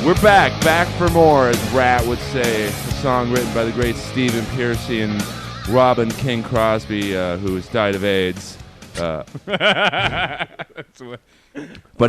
We're back for more, as Rat would say. A song written by the great Stephen Pearcy and Robin King Crosby, who has died of AIDS. But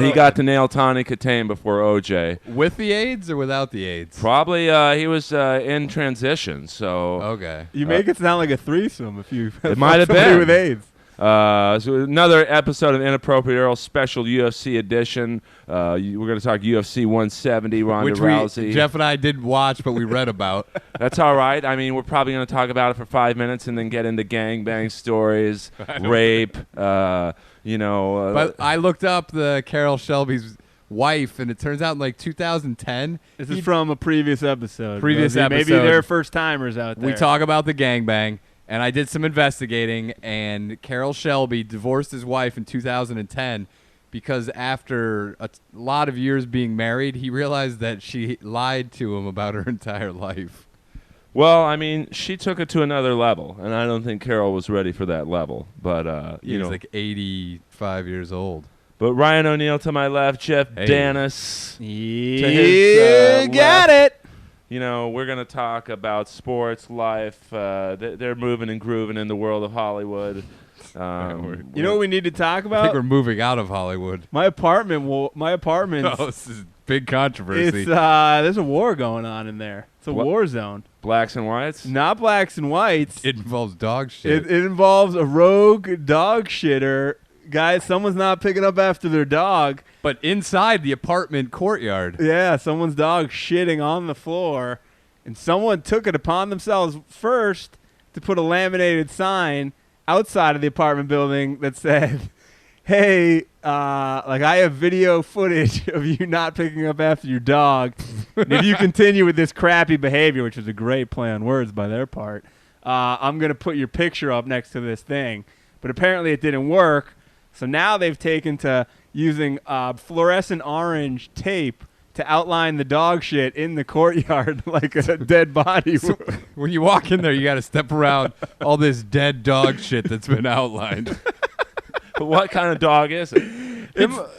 he got to nail Tawny Katane before OJ. With the AIDS or without the AIDS? Probably he was in transition, so... Okay. You make it sound like a threesome if you it might have been with AIDS. So another episode of Inappropriate Earl special UFC edition. We're going to talk UFC 170, Ronda Rousey. Jeff and I didn't watch, but we read about. That's all right. I mean, we're probably going to talk about it for 5 minutes and then get into gangbang stories, rape, But I looked up the Carol Shelby's wife, and it turns out in like 2010. This is from a previous episode. Episode. Maybe they're first timers out there. We talk about the gangbang. And I did some investigating, and Carol Shelby divorced his wife in 2010 because after a lot of years being married, he realized that she lied to him about her entire life. Well, I mean, she took it to another level, and I don't think Carol was ready for that level. But he was like 85 years old. But Ryan O'Neal to my left, Jeff Danis. You got it. You know, we're going to talk about sports, life. They're moving and grooving in the world of Hollywood. You know what we need to talk about? I think we're moving out of Hollywood. My apartment. Oh, this is big controversy. There's a war going on in there. It's a war zone. Blacks and whites? Not blacks and whites. It involves dog shit. It involves a rogue dog shitter. Guys, someone's not picking up after their dog. But inside the apartment courtyard. Yeah, someone's dog shitting on the floor. And someone took it upon themselves first to put a laminated sign outside of the apartment building that said, hey, I have video footage of you not picking up after your dog. And if you continue with this crappy behavior, which was a great play on words by their part, I'm going to put your picture up next to this thing. But apparently it didn't work. So now they've taken to using fluorescent orange tape to outline the dog shit in the courtyard like a dead body. So when you walk in there, you got to step around all this dead dog shit that's been outlined. What kind of dog is it?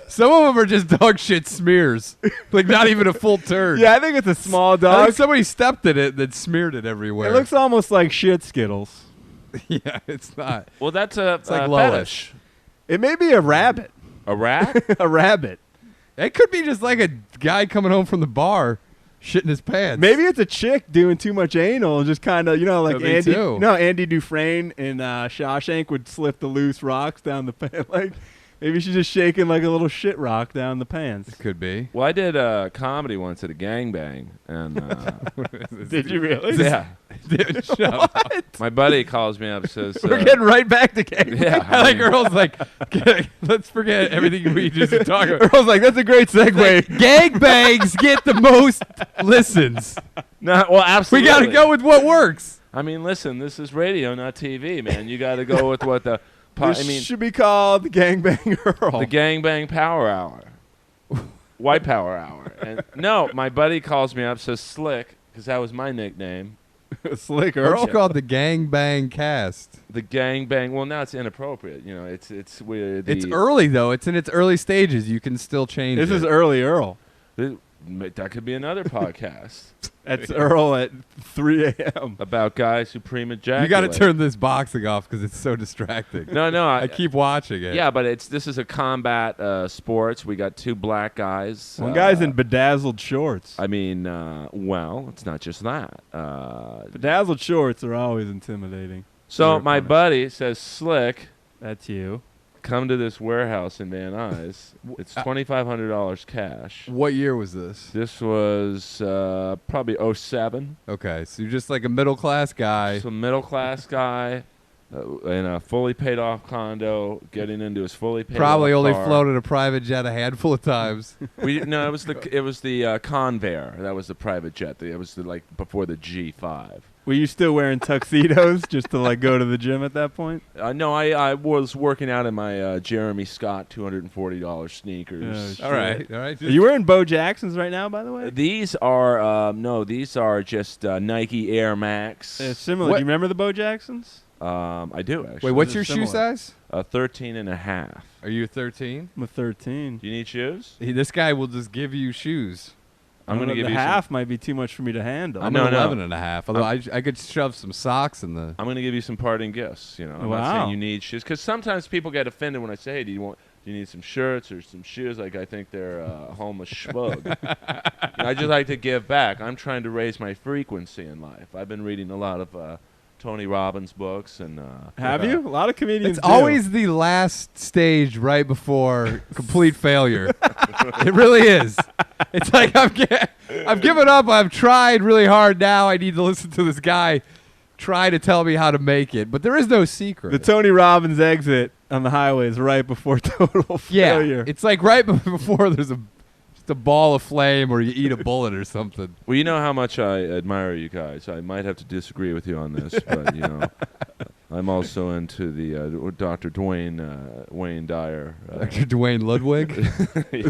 Some of them are just dog shit smears, like not even a full turd. Yeah, I think it's a small I dog. think somebody stepped in it that smeared it everywhere. It looks almost like shit Skittles. Yeah, it's not. Well, that's It's like fetish. It may be a rabbit. A rat? A rabbit. It could be just like a guy coming home from the bar, shitting his pants. Maybe it's a chick doing too much anal and just kind of, like Andy. Too. No, Andy Dufresne in Shawshank would slip the loose rocks down the pants. Like maybe she's just shaking like a little shit rock down the pants. It could be. Well, I did comedy once at a gangbang, and Did you really? yeah, Dude, shut up. my buddy calls me up and says, We're getting right back to gangbang. yeah, I like Earl's like, let's forget everything we just talked about. Earl's like, that's a great segue. Gangbangs get the most listens. no, well, absolutely. We got to go with what works. I mean, listen, this is radio, not TV, man. You got to go with what the. This should be called the Gangbang Earl. The Gangbang Power Hour. White Power Hour. And no, my buddy calls me up, says Slick, because that was my nickname. Slick Earl. It's called the Gangbang Cast. The Gangbang. Well, now it's inappropriate. It's weird. It's early though. It's in its early stages. You can still change This it. is early Earl. That could be another podcast. That's Earl at 3 a.m. About guys who premature. You got to turn this boxing off because it's so distracting. No, I keep watching it. Yeah, but this is a combat sports. We got two black guys. One guy's in bedazzled shorts. I mean, well, it's not just that. Bedazzled shorts are always intimidating. So my buddy says, Slick, That's you. come to this warehouse in Van Nuys. It's $2,500 cash. What year was this? This was probably 07. Okay, so you're just like a middle class guy. Some middle class guy in a fully paid off condo, getting into his fully paid Probably off only car. floated a private jet a handful of times. No, it was the Convair. That was the private jet. It was before the G5. Were you still wearing tuxedos just to go to the gym at that point? No, I was working out in my Jeremy Scott $240 sneakers. All right. Are you wearing Bo Jacksons right now, by the way? These are these are just Nike Air Max. They're similar. Do you remember the Bo Jacksons? I do actually. Wait, what's They're your shoe similar. size? 13 and a half. Are you 13? I'm a 13. Do you need shoes? This guy will just give you shoes. I'm going to give the you half might be too much for me to handle. I'm at 11 and a half. Although I could shove some socks in the. I'm going to give you some parting gifts. You know, I'm not saying you need shoes, because sometimes people get offended when I say, "Hey, do you need some shirts or some shoes?" Like I think they're a homeless schmug. I just like to give back. I'm trying to raise my frequency in life. I've been reading a lot of Tony Robbins books, and have you? A lot of comedians. It's always the last stage right before complete failure. It really is. It's like I've given up. I've tried really hard. Now I need to listen to this guy try to tell me how to make it. But there is no secret. The Tony Robbins exit on the highway is right before total failure. It's like right before there's just a ball of flame or you eat a bullet or something. Well, you know how much I admire you guys. I might have to disagree with you on this, but you know, I'm also into the Dr. Wayne Dyer. Dr. Dwayne Ludwig?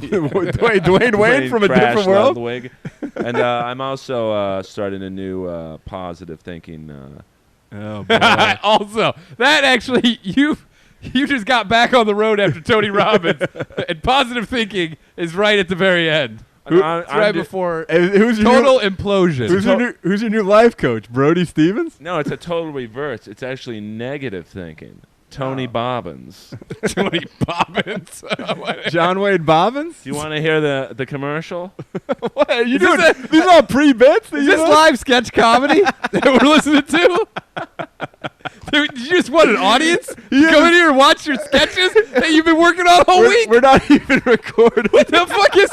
Dwayne Wayne from a different world? Ludwig. And I'm also starting a new positive thinking. Oh, boy. Also, that actually, you just got back on the road after Tony Robbins, and positive thinking is right at the very end. It's right before total implosion. Who's your new life coach? Brody Stevens? No, it's a total reverse. It's actually negative thinking. Tony Bobbins. Tony Bobbins. John Wayne Bobbins? Do you want to hear the commercial? What are you doing? These are all pre-bits? Is this live sketch comedy that we're listening to? Dude, you just want an audience? Yeah. Come in here and watch your sketches that you've been working on all week? We're not even recording. What the fuck is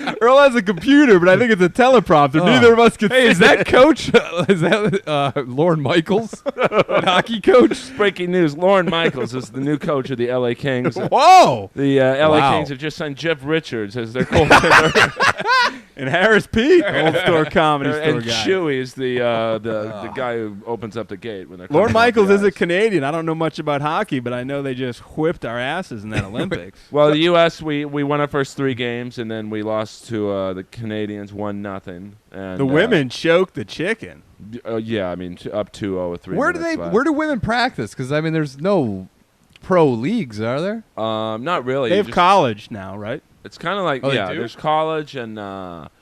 this? Earl has a computer, but I think it's a teleprompter. Oh. Neither of us can Hey, see is that coach? Is that Lorne Michaels? That hockey coach? Breaking news. Lauren Michaels is the new coach of the LA Kings. Whoa! The LA Wow. Kings have just signed Jeff Richards as their goaltender. And Harris Pete, old store comedy store And guy. Chewy is the guy who opens up the gate when they're Lorne coming out Michaels the is a ice. Canadian. I don't know much about hockey, but I know they just whipped our asses in that Olympics. Well, the U.S. we won our first 3 games, and then we lost to the Canadians 1-0. And The women choked the chicken. Yeah, I mean up 2-0 with 3 Where do minutes left. Where do women practice? Because I mean, there's no pro leagues, are there? Not really. They You have just- college now, right? It's kind of like Oh, they do? there's college and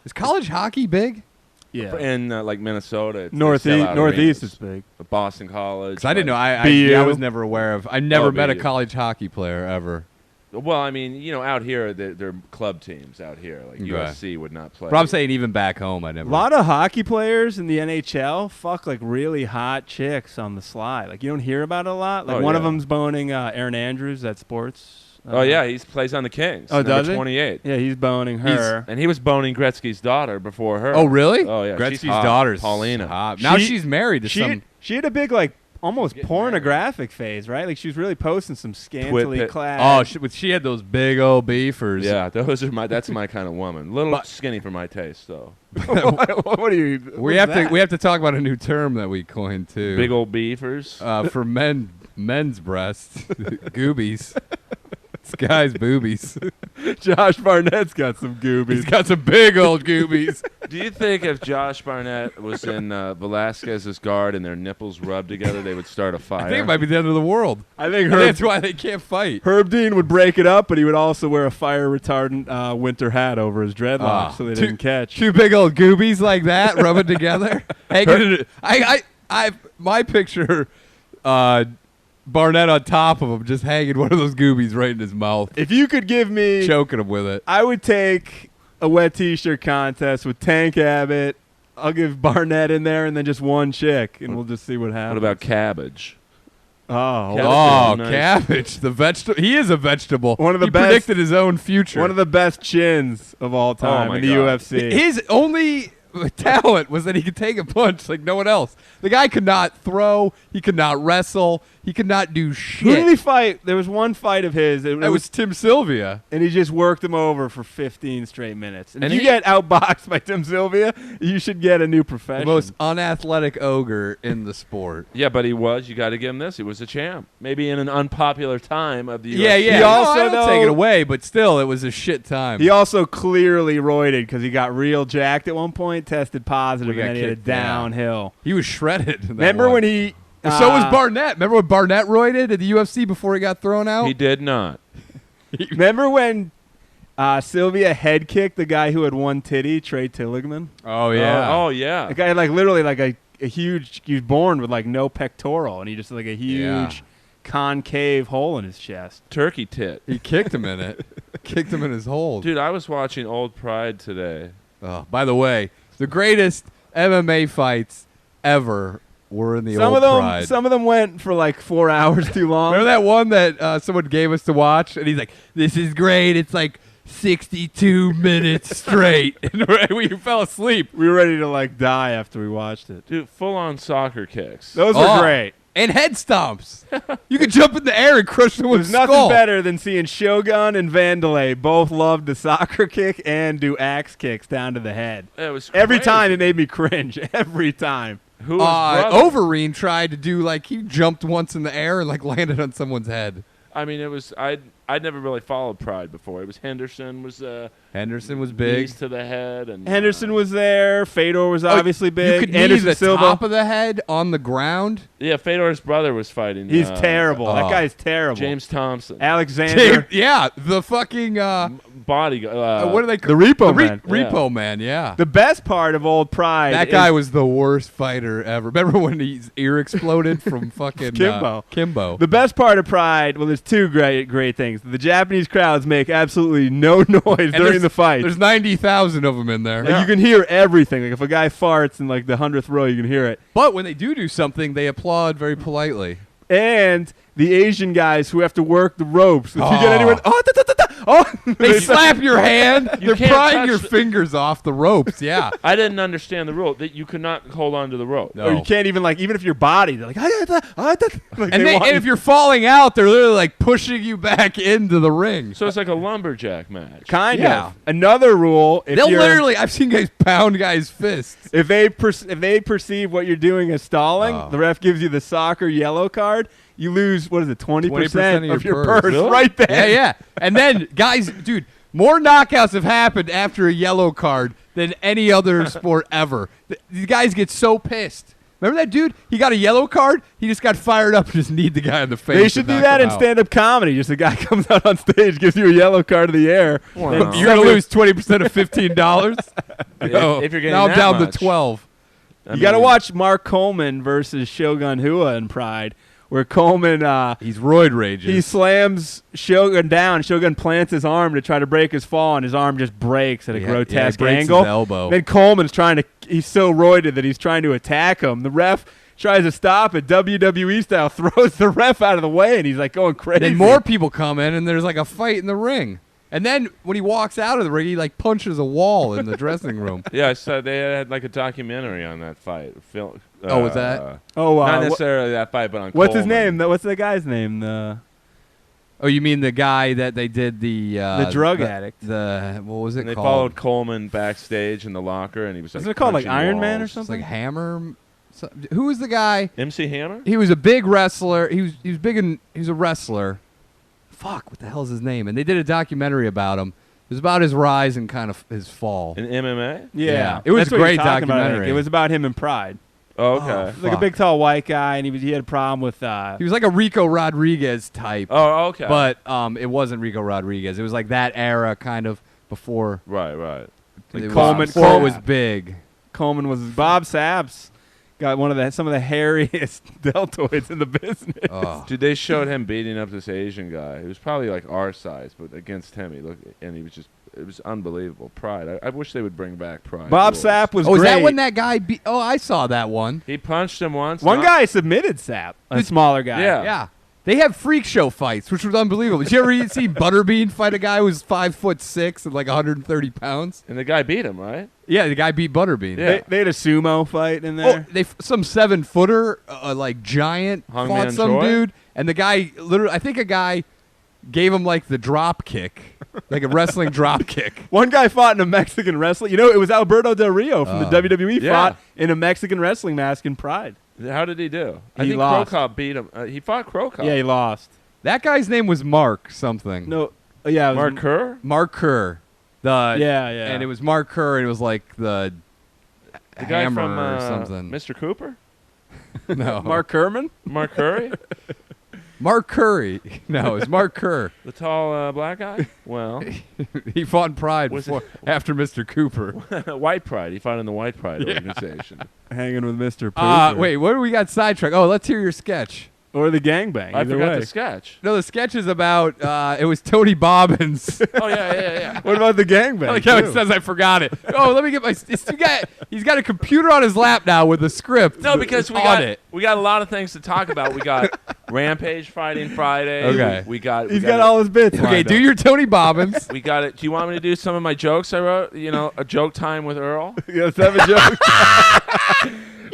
Is college hockey big? Yeah. in like Minnesota. They sell Northeast out Northeast arenas. is big. Boston College. Because I didn't know. I BU. was never aware of. I never met a BU. college hockey player ever. Well, I mean, you know, out here they're club teams out here. Like Okay. USC would not play. But I'm saying even back home, I never. A lot of hockey players in the NHL fuck like really hot chicks on the sly. Like you don't hear about it a lot. Like Oh, one of yeah. them's boning Aaron Andrews at Sports. Oh yeah, he plays on the Kings. Oh, does he? 28. Yeah, he's boning her. And he was boning Gretzky's daughter before her. Oh really? Oh yeah, Gretzky's she's hot. daughter's Paulina. hot. Now She- she's married to some. She had a big like almost Getting pornographic phase, right? Like she was really posting some scantily pit. clad. Oh, she had those big old beefers. Yeah, that's my kind of woman. A little But- skinny for my taste, though. what are you? We have to talk about a new term that we coined too. Big old beefers. For men's breasts, goobies. This guy's boobies. Josh Barnett's got some goobies. He's got some big old goobies. Do you think if Josh Barnett was in Velasquez's guard and their nipples rubbed together, they would start a fire? I think it might be the end of the world. I think That's why they can't fight. Herb Dean would break it up, but he would also wear a fire retardant winter hat over his dreadlocks so they didn't catch. Two big old goobies like that rubbing together. My picture, Barnett on top of him, just hanging one of those goobies right in his mouth, If you could give me, choking him with it. I would take a wet T-shirt contest with Tank Abbott. I'll give Barnett in there and then just one chick, and we'll just see what happens. What about cabbage? Oh, Cabbage Oh, is nice. cabbage, the vegetable. He is a vegetable. One of the he best- predicted his own future. one of the best chins of all time my in the God. UFC. His only talent was that he could take a punch like no one else. The guy could not throw. He could not wrestle. He could not do shit. Who did he fight? There was one fight of his. It That was Tim Sylvia. and he just worked him over for 15 straight minutes. And if And you he- get outboxed by Tim Sylvia, you should get a new The profession. most unathletic ogre in the sport. Yeah, but he was. You got to give him this. He was a champ. Maybe in an unpopular time of the Yeah, UFC. yeah. He also, I don't take though- it away, but still, it was a shit time. He also clearly roided because he got real jacked at one point, tested positive, We and got then he had a kicked, yeah. downhill. He was shredded. in that Remember one. when he... And so was Barnett. Remember when Barnett roided at the UFC before he got thrown out? He did not. Remember when Sylvia head kicked the guy who had one titty, Trey Tilligman. Oh yeah. Oh yeah. The guy had literally a huge. He was born with no pectoral, and he just had a huge concave hole in his chest. Turkey tit. He kicked him in it. Kicked him in his hole. Dude, I was watching Old Pride today. Oh, by the way, the greatest MMA fights ever were in the Old Pride. Some of them went for 4 hours too long. Remember that one that someone gave us to watch, and he's like, "This is great. It's 62 minutes straight," and we fell asleep. We were ready to die after we watched it. Dude, full-on soccer kicks. Those were great. And head stomps. You could jump in the air and crush someone's skull. There's nothing better than seeing Shogun and Vandalay both love to soccer kick and do axe kicks down to the head. It was every crazy. time it made me cringe. Every time. Who was brother? Overeem tried to do he jumped once in the air and landed on someone's head. I mean, it was I'd never really followed Pride before. It was Henderson was big. Knees to the head, and Henderson was there. Fedor was obviously big. You could Anderson knee the Silva. top of the head on the ground. Yeah, Fedor's brother was fighting. He's terrible. That guy's terrible. James Thompson. Alexander. The fucking body. what are they? The Repo Man. Repo Man. Yeah. The best part of Old Pride. That guy was the worst fighter ever. Remember when his ear exploded from fucking Kimbo? Kimbo. The best part of Pride. Well, there's two great things. The Japanese crowds make absolutely no noise during the fight. There's 90,000 of them in there. You can hear everything. If a guy farts in the 100th row, you can hear it. But when they do something, they applaud very politely. And the Asian guys who have to work the ropes. If you get anyone, they slap your hand. They're can't prying your touch fingers off the ropes. Yeah. I didn't understand the rule that you could not hold on to the rope. No. Or you can't even even if your body, they're And if you're falling out, they're literally pushing you back into the ring. So it's like a lumberjack match. Kind of. Another rule. They'll literally. I've seen guys pound guys' fists. If they perceive what you're doing as stalling, the ref gives you the soccer yellow card. You lose 20% of your purse really? right there. Yeah. And then guys, dude, more knockouts have happened after a yellow card than any other sport ever. These guys get so pissed. Remember that dude? He got a yellow card. He just got fired up and just kneed the guy in the face. They should do that in stand-up comedy. Just a guy comes out on stage, gives you a yellow card in the air. Wow. You're gonna lose 20% of $15. If you're getting now I'm that down much. to 12. You got to watch Mark Coleman versus Shogun Hua in Pride, where Coleman he's roid rages. He slams Shogun down. Shogun plants his arm to try to break his fall, and his arm just breaks at a grotesque breaks angle. His elbow. Then Coleman's he's so roided that he's trying to attack him. The ref tries to stop it, WWE style, throws the ref out of the way, and he's going crazy. Then more people come in, and there's a fight in the ring. And then when he walks out of the ring, he punches a wall in the dressing room. Yeah, I saw they had a documentary on that fight. Was that? Not necessarily that fight, but on what's Coleman. his name? What's the guy's name? Oh, you mean the guy that they did the drug addict? What was it and they called? followed Coleman backstage in the locker, and he was Isn't it called Iron Man or It's something? Hammer. Who was the guy? MC Hammer? He was a big wrestler. He was big and he was a wrestler. Fuck, what the hell's his name? And they did a documentary about him. It was about his rise and kind of his fall. In MMA? Yeah. It was That's a what great you're talking about, I think. documentary. It was about him in Pride. Oh, okay. He was a big, tall, white guy, and he had a problem with... he was like a Rico Rodriguez type. Oh, okay. But it wasn't Rico Rodriguez. It was that era kind of before. Right. Coleman was big. Coleman was... Bob Sapp's got some of the hairiest deltoids in the business. Oh. Dude, they showed him beating up this Asian guy. He was probably our size, but against him, he was just... It was unbelievable. Pride. I wish they would bring back Pride. Bob Sapp was great. Is that when that guy beat... Oh, I saw that one. He punched him once. One guy submitted Sapp, a smaller guy. Yeah. They have freak show fights, which was unbelievable. Did you ever see Butterbean fight a guy who was 5'6" and 130 pounds? And the guy beat him, right? Yeah, the guy beat Butterbean. Yeah. They had a sumo fight in there. Some 7-footer, giant, Hung fought Man some Choi? dude, and the guy literally, I think a guy gave him the drop kick, a wrestling drop kick. One guy fought in a Mexican wrestling. It was Alberto Del Rio from the WWE fought in a Mexican wrestling mask in Pride. How did he do? He I think lost. Crow Cop beat him. He fought Crow Cop. Yeah, he lost. That guy's name was Mark something. No, yeah, it was Mark Kerr? Mark Kerr. Yeah. And it was Mark Kerr, and it was the guy Hammer from or something. Mr. Cooper? No. Mark Kerman. Mark Curry? Mark Curry. No, it's Mark Kerr. The tall black guy? Well. He fought in Pride after Mr. Cooper. White Pride. He fought in the White Pride organization. Hanging with Mr. Pooper. Wait, what do we got sidetracked? Oh, let's hear your sketch. Or the gangbang. I forgot way. the sketch. No, the sketch is about, it was Tony Bobbins. Oh, yeah. What about the gangbang? Like how he says I forgot it. Oh, let me get my. He's got a computer on his lap now with a script. No, because we got a lot of things to talk about. We got Rampage Fighting Friday. Okay. He's got all his bits. Okay, do your Tony Bobbins. We got it. Do you want me to do some of my jokes I wrote? You know, a joke time with Earl. Let's have a joke.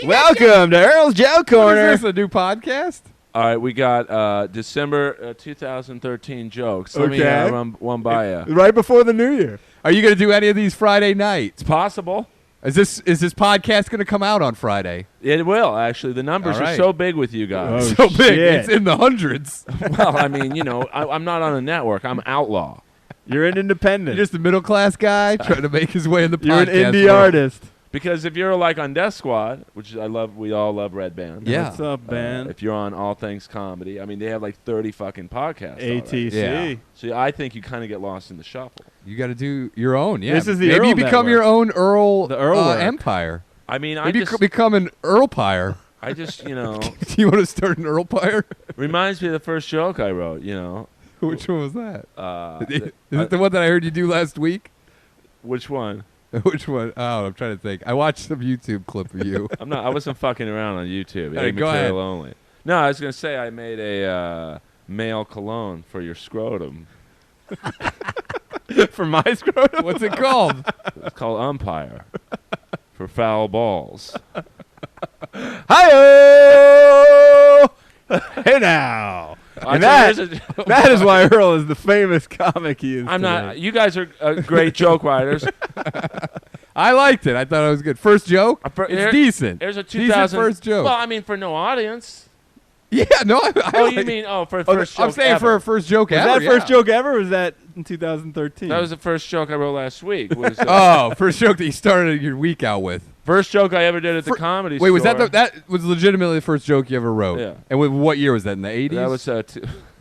Welcome to Earl's Joke Corner. Is this a new podcast? All right, we got December 2013 jokes. Let me run one by you. Right before the New Year. Are you going to do any of these Friday nights? It's possible. Is this podcast going to come out on Friday? It will, actually. The numbers are so big with you guys. So big. It's in the hundreds. Well, I mean, you know, I'm not on a network. I'm outlaw. You're an independent. You're just a middle-class guy trying to make his way in the podcast. You're an indie artist. Because if you're like on Death Squad, which I love, we all love Red Band. Yeah. What's up, band? If you're on All Things Comedy, I mean, they have like 30 fucking podcasts. ATC. Yeah. So I think you kind of get lost in the shuffle. You got to do your own. Yeah. This is the Maybe Earl you become Network. your own Earl, The Earl empire. I mean, Maybe you become an Earlpire. I just, you know. Do you want to start an Earlpire? Reminds me of the first joke I wrote, you know. Which one was that? Is Is it the one that I heard you do last week? Which one? Which one? Oh, I'm trying to think. I watched some YouTube clip of you. I wasn't fucking around on YouTube. Hey, go ahead. Only. No, I was gonna say I made a male cologne for your scrotum. For my scrotum? What's it called? It's called Umpire for foul balls. Hi-oh! Hey now. And that is why Earl is the famous comic he is. I'm not. You guys are great joke writers. I liked it. I thought it was good. First joke? It's decent. There's a Decent 2000 first joke. Well, I mean, for no audience. Yeah, no. You mean for first joke I'm saying ever. for a first joke Was ever. that first joke ever, or was that in 2013? That was the first joke I wrote last week. Was, first joke that you started your week out with. First joke I ever did at the comedy store. Wait, was that was legitimately the first joke you ever wrote? Yeah. And what year was that? In the 80s? That was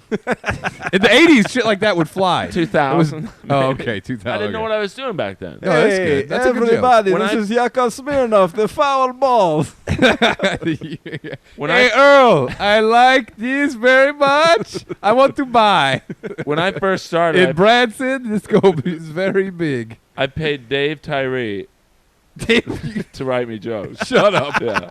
in the 80s, shit like that would fly. 2000. Oh, okay, 2000. I didn't know what I was doing back then. No, that's good. That's everybody, a good joke. this is Yakov Smirnoff, the foul balls. Hey, Earl, I like this very much. I want to buy. When I first started, in Branson, this scope is very big. I paid Dave Tyree to write me jokes. Shut up. Yeah.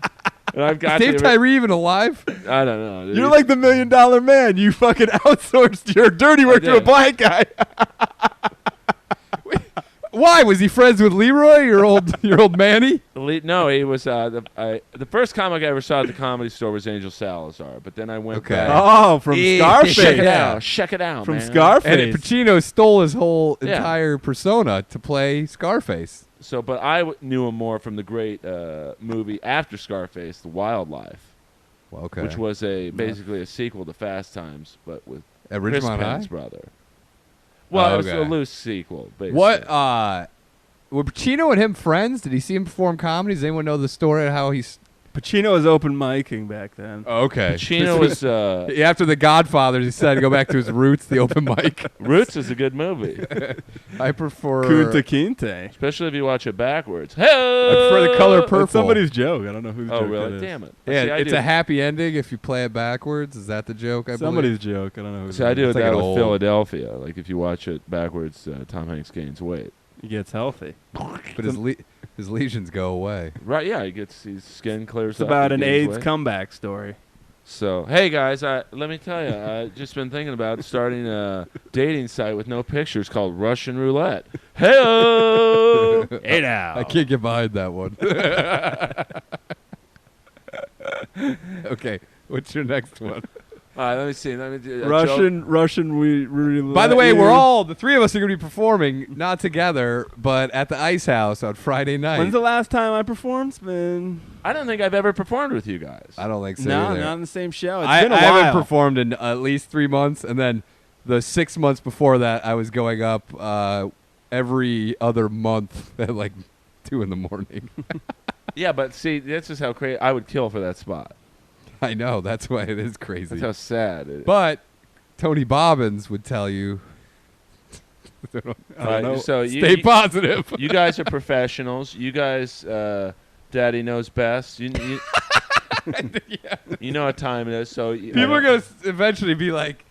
And I've got Dave Tyree even alive? I don't know. Dude. You're like the $1 Million Man. You fucking outsourced your dirty work to a black guy. Why? Was he friends with Leroy, your old Manny? No, he was the first comic I ever saw at the Comedy Store was Angel Salazar, but then I went back. Oh, from Scarface. Check it out, from man. Scarface. And Pacino stole his whole entire persona to play Scarface. So, but I knew him more from the great movie after Scarface, The Wildlife, which was basically a sequel to Fast Times, but with Chris Penn's brother. Well, it was a loose sequel. Basically. What? Were Pacino and him friends? Did he see him perform comedy? Does anyone know the story of how he's... Pacino was open micing back then. Oh, okay. Pacino was... after The Godfather, he decided to go back to his roots, the open mic. Roots is a good movie. I prefer... Kunta Kinte. Especially if you watch it backwards. Hey! I prefer The Color Purple. It's somebody's joke. I don't know whose joke really? it is. Damn it. Yeah, it's a happy ending if you play it backwards. Is that the joke? Somebody's joke. I don't know who's I do it's that like with Philadelphia. Like if you watch it backwards, Tom Hanks gains weight. He gets healthy. But his lesions go away. Right, yeah. His skin clears It's up. It's about an AIDS weight. comeback story. So, hey guys, let me tell you, I've just been thinking about starting a dating site with no pictures called Russian Roulette. Hey-o! Hey now. I can't get behind that one. Okay, what's your next one? All right, let me see. Let me do Russian. By the way, the three of us are going to be performing, not together, but at the Ice House on Friday night. When's the last time I performed? It's been... I don't think I've ever performed with you guys. I don't think so No, either. not in the same show. It's I been a while. haven't performed in at least 3 months, and then the 6 months before that, I was going up every other month at like 2 in the morning. Yeah, but see, this is how crazy I would kill for that spot. I know. That's why it is crazy. That's how sad it is. But Tony Bobbins would tell you. I don't know. So Stay positive. You guys are professionals. You guys, Daddy knows best. You know what time it is. So people are gonna eventually be like,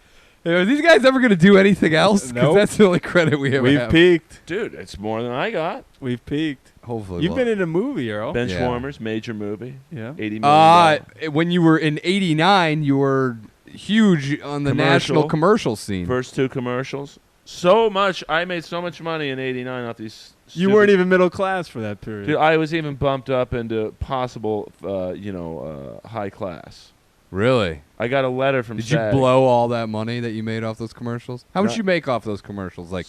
"Are these guys ever gonna do anything else?" Because that's the only credit we have. We've peaked, dude. It's more than I got. We've peaked. Hopefully, you've been in a movie, Earl. Benchwarmers, major movie. Yeah, $80 million. When you were in '89, you were huge on the national commercial scene. First 2 commercials. So much. I made so much money in '89 off these. You weren't even middle class for that period. Dude, I was even bumped up into possible, high class. Really? I got a letter from Did SAG. you blow all that money that you made off those commercials? How much you make off those commercials? Like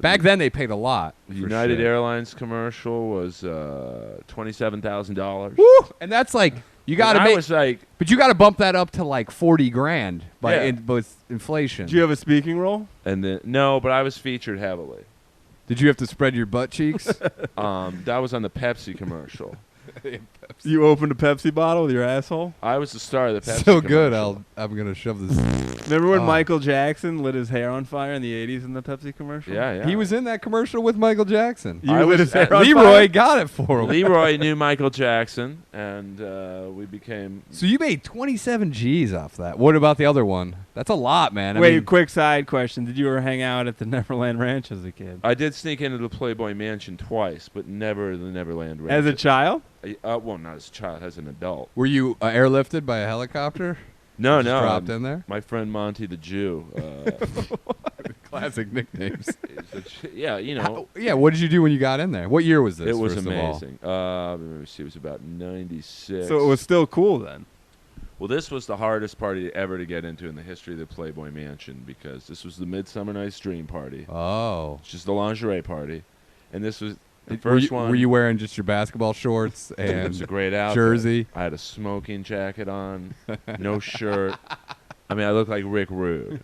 back then, they paid a lot. United Airlines commercial was $27,000. Woo! And that's like you got to make. But you got to bump that up to like $40,000 with inflation. Did you have a speaking role? And then no, but I was featured heavily. Did you have to spread your butt cheeks? That was on the Pepsi commercial. You opened a Pepsi bottle with your asshole? I was the star of the Pepsi So commercial. good, I'm going to shove this. Remember when Michael Jackson lit his hair on fire in the 80s in the Pepsi commercial? Yeah. He was in that commercial with Michael Jackson. You lit his hair on Leroy fire? got it for him. Leroy knew Michael Jackson, and we became... So you made 27 G's off that. What about the other one? That's a lot, man. Wait, quick side question. Did you ever hang out at the Neverland Ranch as a kid? I did sneak into the Playboy Mansion twice, but never the Neverland Ranch. As a child? Well, not as a child, as an adult. Were you airlifted by a helicopter? No. Dropped in there? My friend Monty the Jew. Classic nicknames. What did you do when you got in there? What year was this? It was first amazing. Let me see. It was about 96. So it was still cool then? Well, this was the hardest party ever to get into in the history of the Playboy Mansion because this was the Midsummer Night's Dream party. Oh. It's just the lingerie party. And this was the first one. Were you wearing just your basketball shorts and it was a great outfit. jersey? I had a smoking jacket on, no shirt. I mean, I looked like Rick Rude.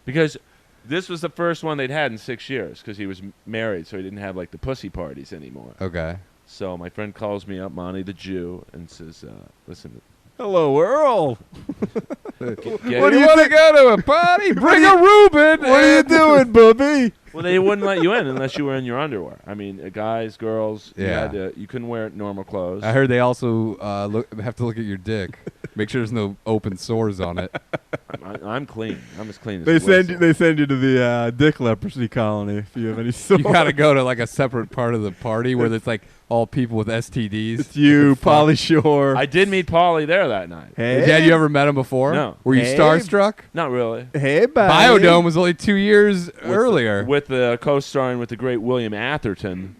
Because this was the first one they'd had in 6 years because he was married, so he didn't have, like, the pussy parties anymore. Okay. So my friend calls me up, Monty the Jew, and says, listen. Hello, Earl. What do you want to go to a party? Bring a Reuben. What are you doing, bubby? Well, they wouldn't let you in unless you were in your underwear. I mean, guys, girls, you couldn't wear normal clothes. I heard they also have to look at your dick. Make sure there's no open sores on it. I'm clean. I'm as clean as They send you to the dick leprosy colony if you have any sores. You got to go to like a separate part of the party where it's like all people with STDs. It's you, Pauly Shore. I did meet Pauly there that night. Hey. Had you ever met him before? No. Were you starstruck? Not really. Hey, buddy. Biodome was only 2 years earlier. With the co-starring with the great William Atherton,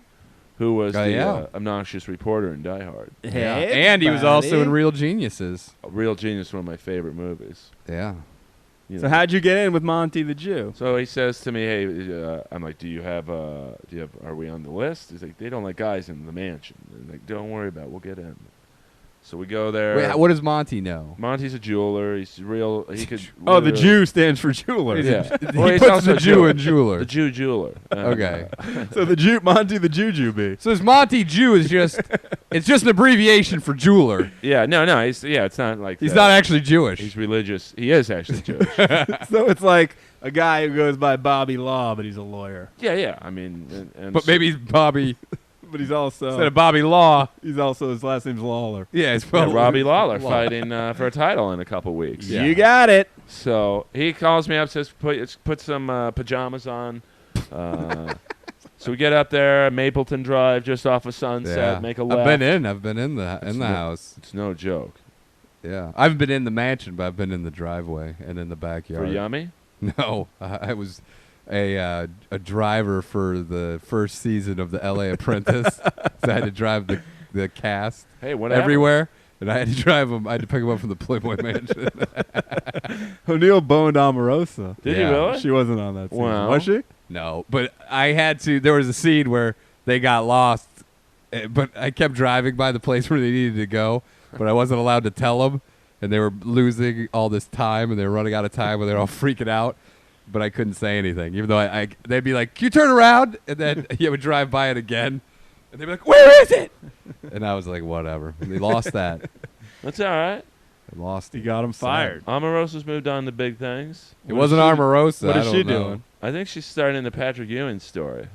who was the obnoxious reporter in Die Hard. Hey, and he was also in Real Geniuses. Real Genius, one of my favorite movies. Yeah. So how'd you get in with Monty the Jew? So he says to me, "Hey, I'm like, are we on the list?" He's like, "They don't let guys in the mansion." And like, "Don't worry about it. We'll get in." So we go there. Wait, what does Monty know? Monty's a jeweler. He's real. He could. Oh, the Jew stands for jeweler. Yeah. He puts the Jew in jeweler. The Jew jeweler. Okay. So the Jew, Monty the Jew bee. So this Monty Jew is it's just an abbreviation for jeweler. Yeah. No. It's not like he's not actually Jewish. He's religious. He is actually Jewish. So it's like a guy who goes by Bobby Law, but he's a lawyer. Yeah. I mean, but maybe he's Bobby. But he's also instead of Bobby Law, he's also his last name's Lawler. Yeah, it's probably Robbie Lawler fighting for a title in a couple weeks. Yeah. You got it. So he calls me up, says put some pajamas on. So we get up there, Mapleton Drive, just off of Sunset. Make a left. I've been in the house. It's no joke. Yeah, I haven't been in the mansion, but I've been in the driveway and in the backyard. For Yummy? No, I was a driver for the first season of the L.A. Apprentice. So I had to drive the cast everywhere, and I had to drive them. I had to pick them up from the Playboy Mansion. O'Neill boned Omarosa. Did you really? She wasn't on that season. Wow. Was she? No, but I had to. There was a scene where they got lost, but I kept driving by the place where they needed to go, but I wasn't allowed to tell them, and they were losing all this time, and they were running out of time, and they were all freaking out. But I couldn't say anything, even though they'd be like, "Can you turn around?" And then you would drive by it again, and they'd be like, "Where is it?" And I was like, "Whatever." And they lost that. That's all right. They lost. He got him fired. Omarosa's moved on to big things. It wasn't Omarosa. What is she know. doing? I think she's starting the Patrick Ewing story.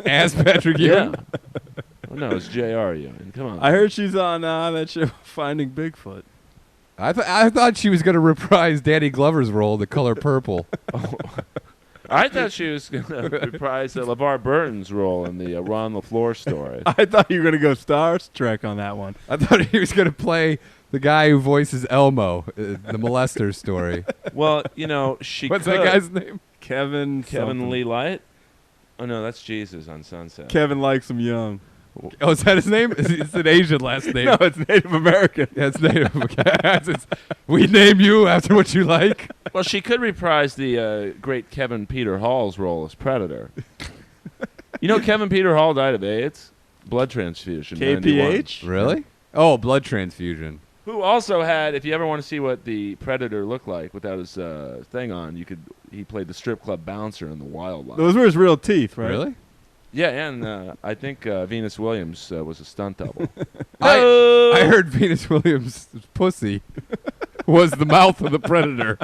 As Patrick Ewing? Yeah. Oh, no, it's J.R. Ewing. Come on. I heard she's on that show, Finding Bigfoot. I thought she was going to reprise Danny Glover's role, The Color Purple. I thought she was going to reprise LeVar Burton's role in the Ron LaFleur story. I thought you were going to go Star Trek on that one. I thought he was going to play the guy who voices Elmo, the molester story. Well, you know, she What's could. that guy's name? Kevin Lee Light? Oh, no, that's Jesus on Sunset. Kevin likes him young. Oh, is that his name? It's an Asian last name. No, it's Native American. Yeah, it's Native. We name you after what you like. Well, she could reprise the great Kevin Peter Hall's role as Predator. You know, Kevin Peter Hall died of AIDS, blood transfusion. KPH? 91. Really? Oh, blood transfusion. Who also had, if you ever want to see what the Predator looked like without his thing on, he played the strip club bouncer in The Wildlife. Those were his real teeth, right? Really? Yeah, and I think Venus Williams was a stunt double. I heard Venus Williams' pussy was the mouth of the Predator.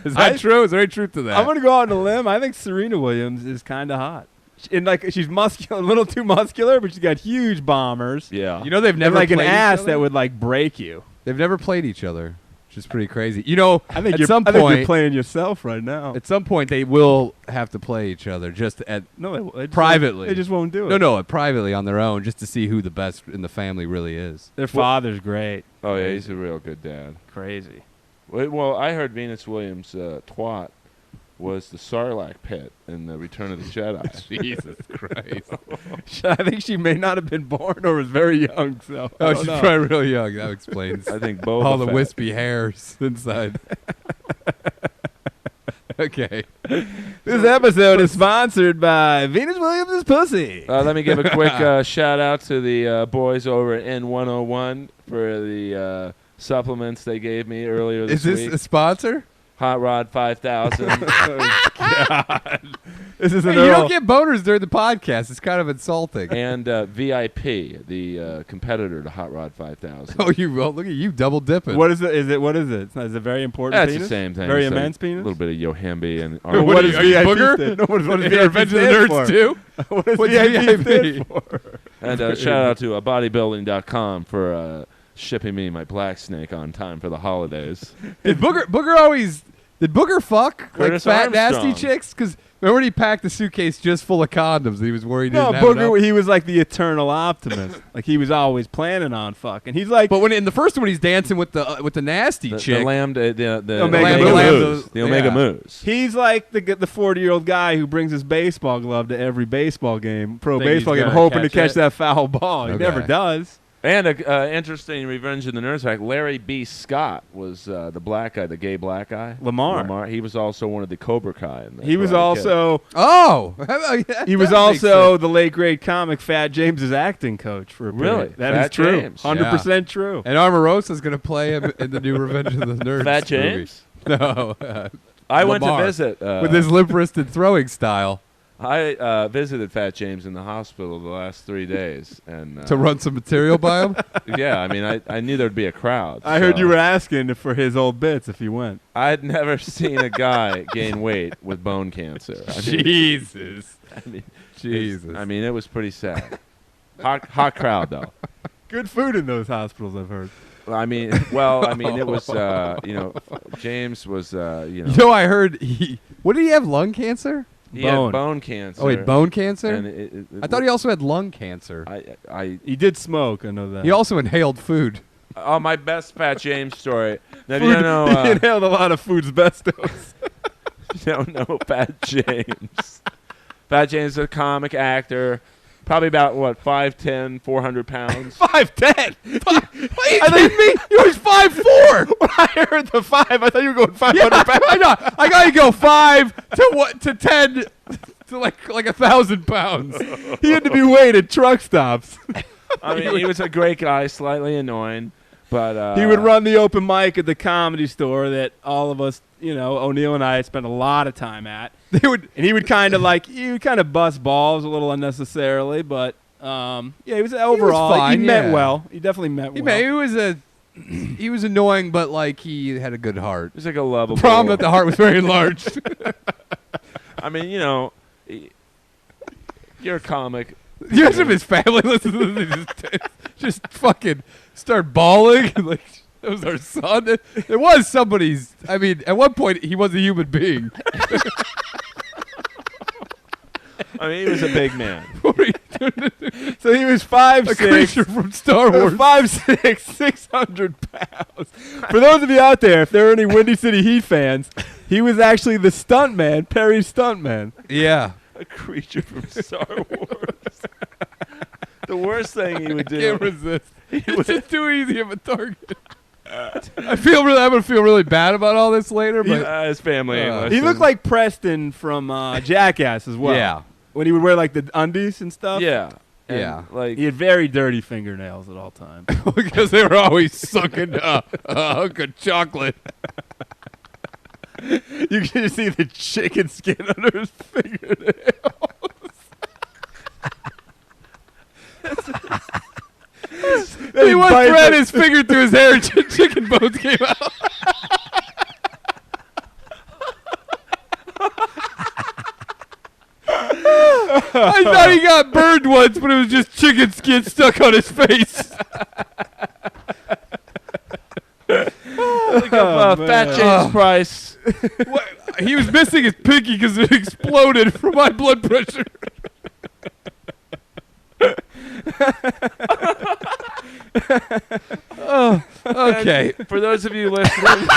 Is that true? Is there any truth to that? I'm gonna go out on a limb. I think Serena Williams is kind of hot. And like she's muscular, a little too muscular, but she's got huge bombers. Yeah. You know they've never and like an played ass each other? that would like break you. They've never played each other, which is pretty crazy. You know, I think at you're, some I think you're point, playing yourself right now. at some point they will have to play each other just at No, they just privately. won't- They just won't do it. no, privately on their own, just to see who the best in the family really is. Their father's great. Oh, yeah, he's a real good dad. Crazy. Well, I heard Venus Williams' twat was the Sarlacc pit in the Return of the Jedi. Jesus Christ! I think she may not have been born or was very young. So I Oh, don't she's know. probably really young. That explains I think both all the wispy hairs inside. Okay. This episode is sponsored by Venus Williams' pussy. Let me give a quick shout out to the boys over at N101 for the supplements they gave me earlier this Is week. this a sponsor? Hot Rod 5000. God. This is Hey, an you Earl. don't get boners during the podcast. It's kind of insulting. and VIP, the competitor to Hot Rod 5000. Oh, you well, look at you double dipping. What is it? Is it? What is it? Is it very important? That's penis? the same thing. Very It's like immense A penis. little bit of Yohimbi and What What is are you, VIP booger? stand- No, what does You're VIP Revenge of the stand Nerds for? too? What does What's VIP VIP? stand for? And shout out to bodybuilding.com for shipping me my black snake on time for the holidays. Did Booger always? Did Booger fuck Curtis like fat Armstrong. nasty chicks? Because remember when he packed the suitcase just full of condoms? He was worried. He No, didn't have enough? Booger. He was like the eternal optimist. Like he was always planning on fucking. He's like, But when in the first one he's dancing with the nasty The chick. lambda, the Omega Moose. Moose. The Omega Yeah. Moose. he's like the 40-year-old guy who brings his baseball glove to every baseball game, pro Think he's baseball game, gonna hoping to catch catch it? that foul ball. He Okay. never does. And a interesting Revenge of the Nerds fact, Larry B. Scott was the black guy, the gay black guy. Lamar. He was also one of the Cobra Kai. In the He was Karate Kid. also Oh, he was also the late great comic Fat James's acting coach for a period. Really? That is Fat true. James. 100% true. And Omarosa's going to play him in the new Revenge of the Nerds. Fat movie. James? No, I went to Lamar. visit. with his limp-wristed throwing style I visited Fat James in the hospital the last 3 days. And to run some material by him. yeah, I mean, I knew there'd be a crowd. I heard so you were asking for his old bits if he went. I'd never seen a guy gain weight with bone cancer. I mean, Jesus. I mean, Jesus. I mean, it was pretty sad. Hot crowd, though. Good food in those hospitals, I've heard. I mean, it was, James was, You know, I heard what did he have? Lung cancer? he Bone. had bone cancer. Oh, he had bone cancer? And I thought he also had lung cancer. He did smoke, I know that. He also inhaled food. oh, my best Fat James story. Now, if Food- you don't know, he inhaled a lot of food's asbestos. you don't know Fat James. Fat James is a comic actor. Probably about, 5'10", 400 pounds. 5'10". Are you kidding me? He was 5'4". When I heard the 5, I thought you were going 500 Yeah, pounds. I know. I gotta go 5 to 10 to like 1,000 pounds. He had to be weighed at truck stops. I mean, he was a great guy, slightly annoying, but He would run the open mic at the Comedy Store that all of us, O'Neill and I spent a lot of time at. And he would kind of bust balls a little unnecessarily, but he was overall fine, he met yeah. well. He definitely met well. He was a he was annoying, but like he had a good heart. He's like a lovable. The problem that the heart was very enlarged. I mean, you're a comic. You guys have his family listen to this, just fucking start bawling. Like, that was our son. It was somebody's. I mean, at one point, he was a human being. I mean, he was a big man. So he was 5'6", a creature from Star Wars. 5'6", 600 pounds. For those of you out there, if there are any Windy City Heat fans, he was actually the stuntman, Perry's stuntman. Yeah. A creature from Star Wars. The worst thing he would do. I can't resist. It's just too easy of a target. I'm gonna feel really bad about all this later, but his family. He looked like Preston from Jackass as well. Yeah. When he would wear like the undies and stuff. Yeah. And Yeah. Like He had very dirty fingernails at all times. because they were always sucking a hunk of chocolate. You can just see the chicken skin under his fingernails. He once ran his finger through his hair and chicken bones came out. I thought he got burned once, but it was just chicken skin stuck on his face. Look up Fat James Price. He was missing his pinky because it exploded from high blood pressure. Oh, okay. And for those of you listening,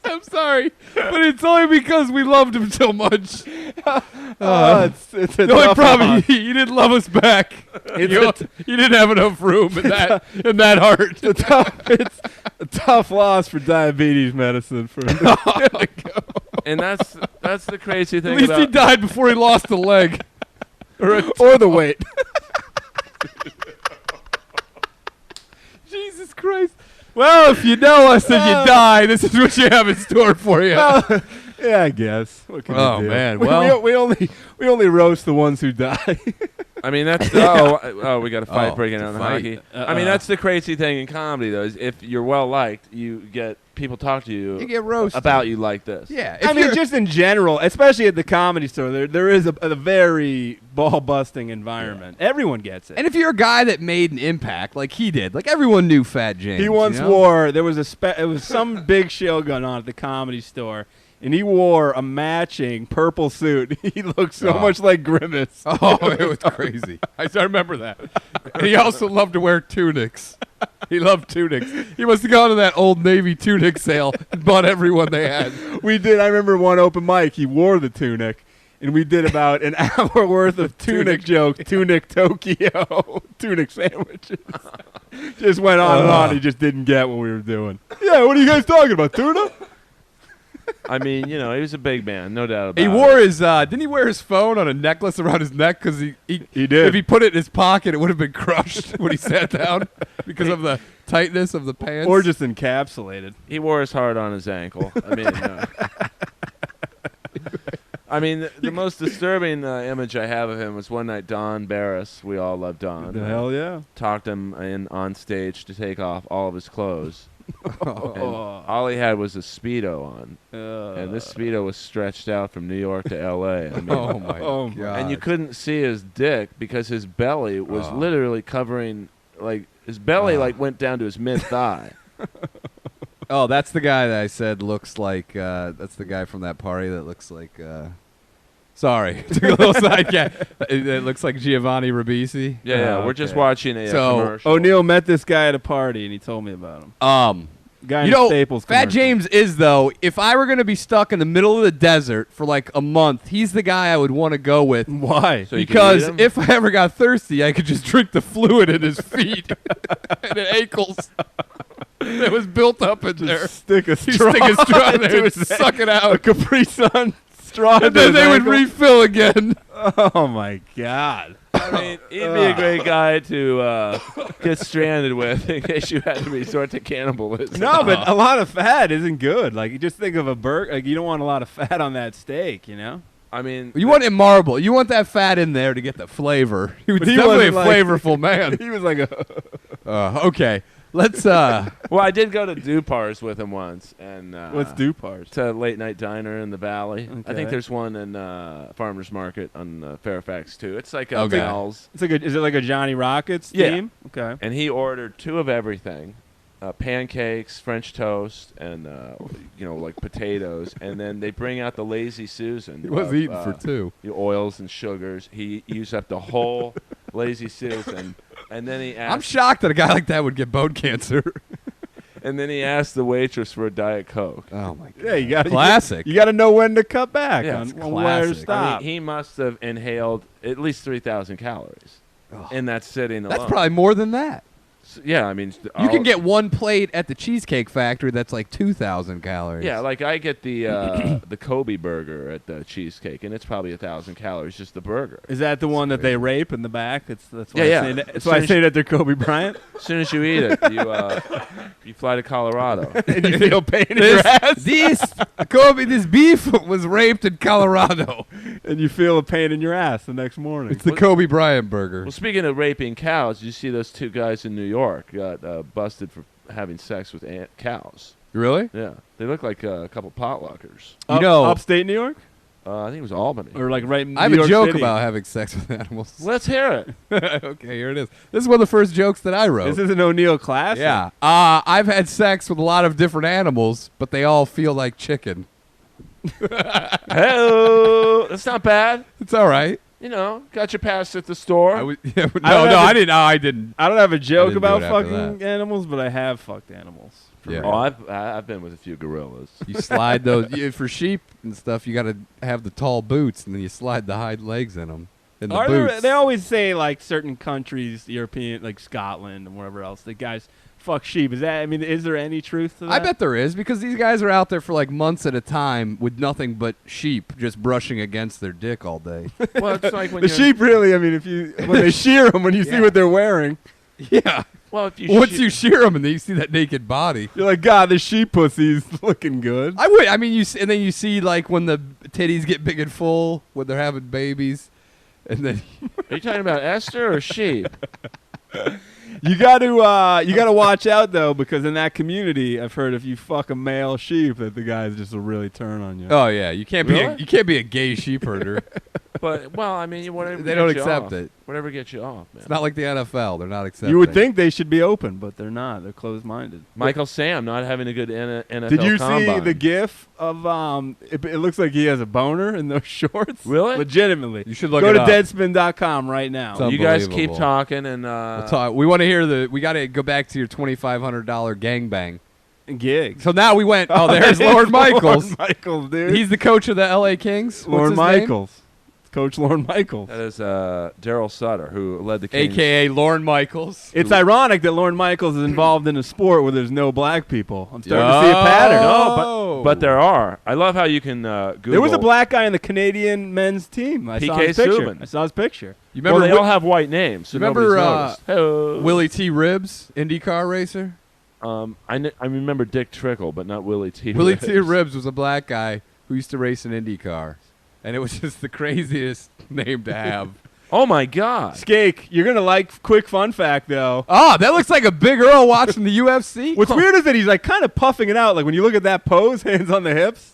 I'm sorry, but it's only because we loved him so much. It's a The only tough problem, one. he didn't love us back. You didn't have enough room in that heart. It's a tough loss for diabetes medicine. and that's the crazy thing At least he about died before he lost a leg. or the weight. Jesus Christ. Well, if you know us and you die, this is what you have in store for you. Yeah, I guess. What can Oh, you do? man, We- well- we only roast the ones who die. I mean, that's we got a fight breaking out in hockey. I mean, that's the crazy thing in comedy, though, is if you're well liked, you get people talk to you get roasted about you like this. Yeah. I mean, just in general, especially at the Comedy Store, there is a very ball-busting environment. Yeah. Everyone gets it. And if you're a guy that made an impact like he did, like everyone knew Fat James. He once you know? wore, there was it was some big show going on at the Comedy Store, and he wore a matching purple suit. He looked so much like Grimace. Oh, it was crazy. I remember that. And he also loved to wear tunics. He loved tunics. He must have gone to that Old Navy tunic sale and bought everyone they had. We did. I remember one open mic. He wore the tunic, and we did about an hour worth of tunic jokes. Tunic Tokyo, tunic sandwiches. Just went on and on. He just didn't get what we were doing. Yeah, what are you guys talking about? Tuna? I mean, he was a big man, no doubt about it. He wore his, didn't he wear his phone on a necklace around his neck? Because he did. If he put it in his pocket, it would have been crushed when he sat down because of the tightness of the pants. Or just encapsulated. He wore his heart on his ankle. I mean, the most disturbing image I have of him was one night Don Barris, we all love Don. The hell yeah. Talked him in on stage to take off all of his clothes. And Oh. all he had was a Speedo on. And this Speedo was stretched out from New York to L.A. I mean, Oh, my God. and you couldn't see his dick because his belly was literally covering, his belly went down to his mid-thigh. Oh, that's the guy that I said looks like, that's the guy from that party that looks like, sorry, took a little sidetrack. It looks like Giovanni Ribisi. Yeah, we're just watching a commercial. O'Neill met this guy at a party, and he told me about him. Guy in a Staples Fat commercial. James is, though, if I were going to be stuck in the middle of the desert for like a month, he's the guy I would want to go with. Why? So you can Because eat him? if I ever got thirsty, I could just drink the fluid in his feet and his ankles that was built up in there. Stick a He'd straw, stick a straw in into there and his suck it a out. Capri Sun straw. And into then his they would ankle. refill again. Oh my God! I mean, he'd be a great guy to get stranded with in case you had to resort to cannibalism. No, but a lot of fat isn't good. Like, you just think of a burger. Like, you don't want a lot of fat on that steak, you know? I mean, You want it marble. You want that fat in there to get the flavor. He was But he definitely a wasn't like- flavorful man. He was like a Okay. Let's Well, I did go to Dupar's with him once, and What's Dupar's? It's a late night diner in the Valley. Okay. I think there's one in Farmers Market on Fairfax too. It's like a Okay. Mel's. It's like is it like a Johnny Rockets Yeah. theme? Okay. And he ordered 2 of everything. Pancakes, French toast, and like potatoes, and then they bring out the Lazy Susan. He was eating for 2. The oils and sugars. He used up the whole Lazy Susan, and then he asked. I'm shocked that a guy like that would get bone cancer. And then he asked the waitress for a Diet Coke. Oh my god! Yeah, you got classic. You got to know when to cut back Yeah, on it's where to classic. stop. I mean, he must have inhaled at least 3,000 calories in that sitting alone. That's probably more than that. Yeah, I mean, You can get one plate at the Cheesecake Factory that's like 2,000 calories. Yeah, like I get the Kobe burger at the Cheesecake, and it's probably 1,000 calories just the burger. Is that the one that they rape in the back? That's why Yeah, I yeah. say that, that's why I say that they're Kobe Bryant. As soon as you eat it, you fly to Colorado. And you feel pain in your ass. This beef was raped in Colorado. And you feel a pain in your ass the next morning. It's the Kobe Bryant burger. Well, speaking of raping cows, you see those 2 guys in New York got busted for having sex with cows. Really? Yeah, they look like a couple potluckers. Upstate New York? I think it was Albany. Or like right in I have New a York joke City? about having sex with animals. Let's hear it. Okay, here it is. This is one of the first jokes that I wrote. This is an O'Neill class? Yeah. I've had sex with a lot of different animals, but they all feel like chicken. Hello, that's not bad. It's all right. You know, got your pass at the store. I don't I have didn't. I don't have a joke didn't do about it after fucking animals, but I have fucked animals. Yeah. Oh, I've been with a few gorillas. You slide those for sheep and stuff. You got to have the tall boots, and then you slide the hind legs in them. In the boots. They always say like certain countries, European, like Scotland and wherever else, the guys fuck sheep. Is there any truth to that? I bet there is, because these guys are out there for like months at a time with nothing but sheep just brushing against their dick all day. Well, it's like when the sheep really. I mean, when they shear them, when you see what they're wearing, Yeah. Well, if you once you shear them and then you see that naked body, you're like, God, this sheep pussy's looking good. I would. I mean, and then you see like when the titties get big and full when they're having babies, and then are you talking about Esther or sheep? You got to watch out though, because in that community, I've heard if you fuck a male sheep, that the guys just will really turn on you. oh yeah, you can't be a gay sheep herder. But well, I mean, whatever They don't gets you accept off. it. Whatever gets you off, man. It's not like the NFL; they're not accepting. You would think they should be open, but they're not. They're closed-minded. Michael Sam not having a good NFL Did you combine. see the GIF of it looks like he has a boner in those shorts? Really? Legitimately. You should look Go it to up. deadspin.com right now. It's You guys keep unbelievable. talking and We'll talk. We want to hear we got to go back to your $2,500 gangbang. Gigs. So now we went. Oh, there's Lorne Michaels. Lorne Michaels, dude. He's the coach of the L.A. Kings. What's Lorne his name? Michaels. Coach Lorne Michaels. that is Daryl Sutter, who led the Kings. AKA Lorne Michaels. It's ironic that Lorne Michaels is involved in a sport where there's no black people. I'm starting to see a pattern. No, but there are. I love how you can Google. There was a black guy in the Canadian men's team. I saw PK his picture. Subban. I saw his picture. You Well, remember they all have white names, so remember, nobody's noticed. Hello. Willie T. Ribbs, IndyCar racer? I remember Dick Trickle, but not Willie T. Willie Ribbs. T. Ribbs was a black guy who used to race an IndyCar. And it was just the craziest name to have. Oh, my God. Skake, you're going to like quick fun fact, though. Oh, that looks like a big Earl watching the UFC. What's weird is that he's like kind of puffing it out. Like when you look at that pose, hands on the hips.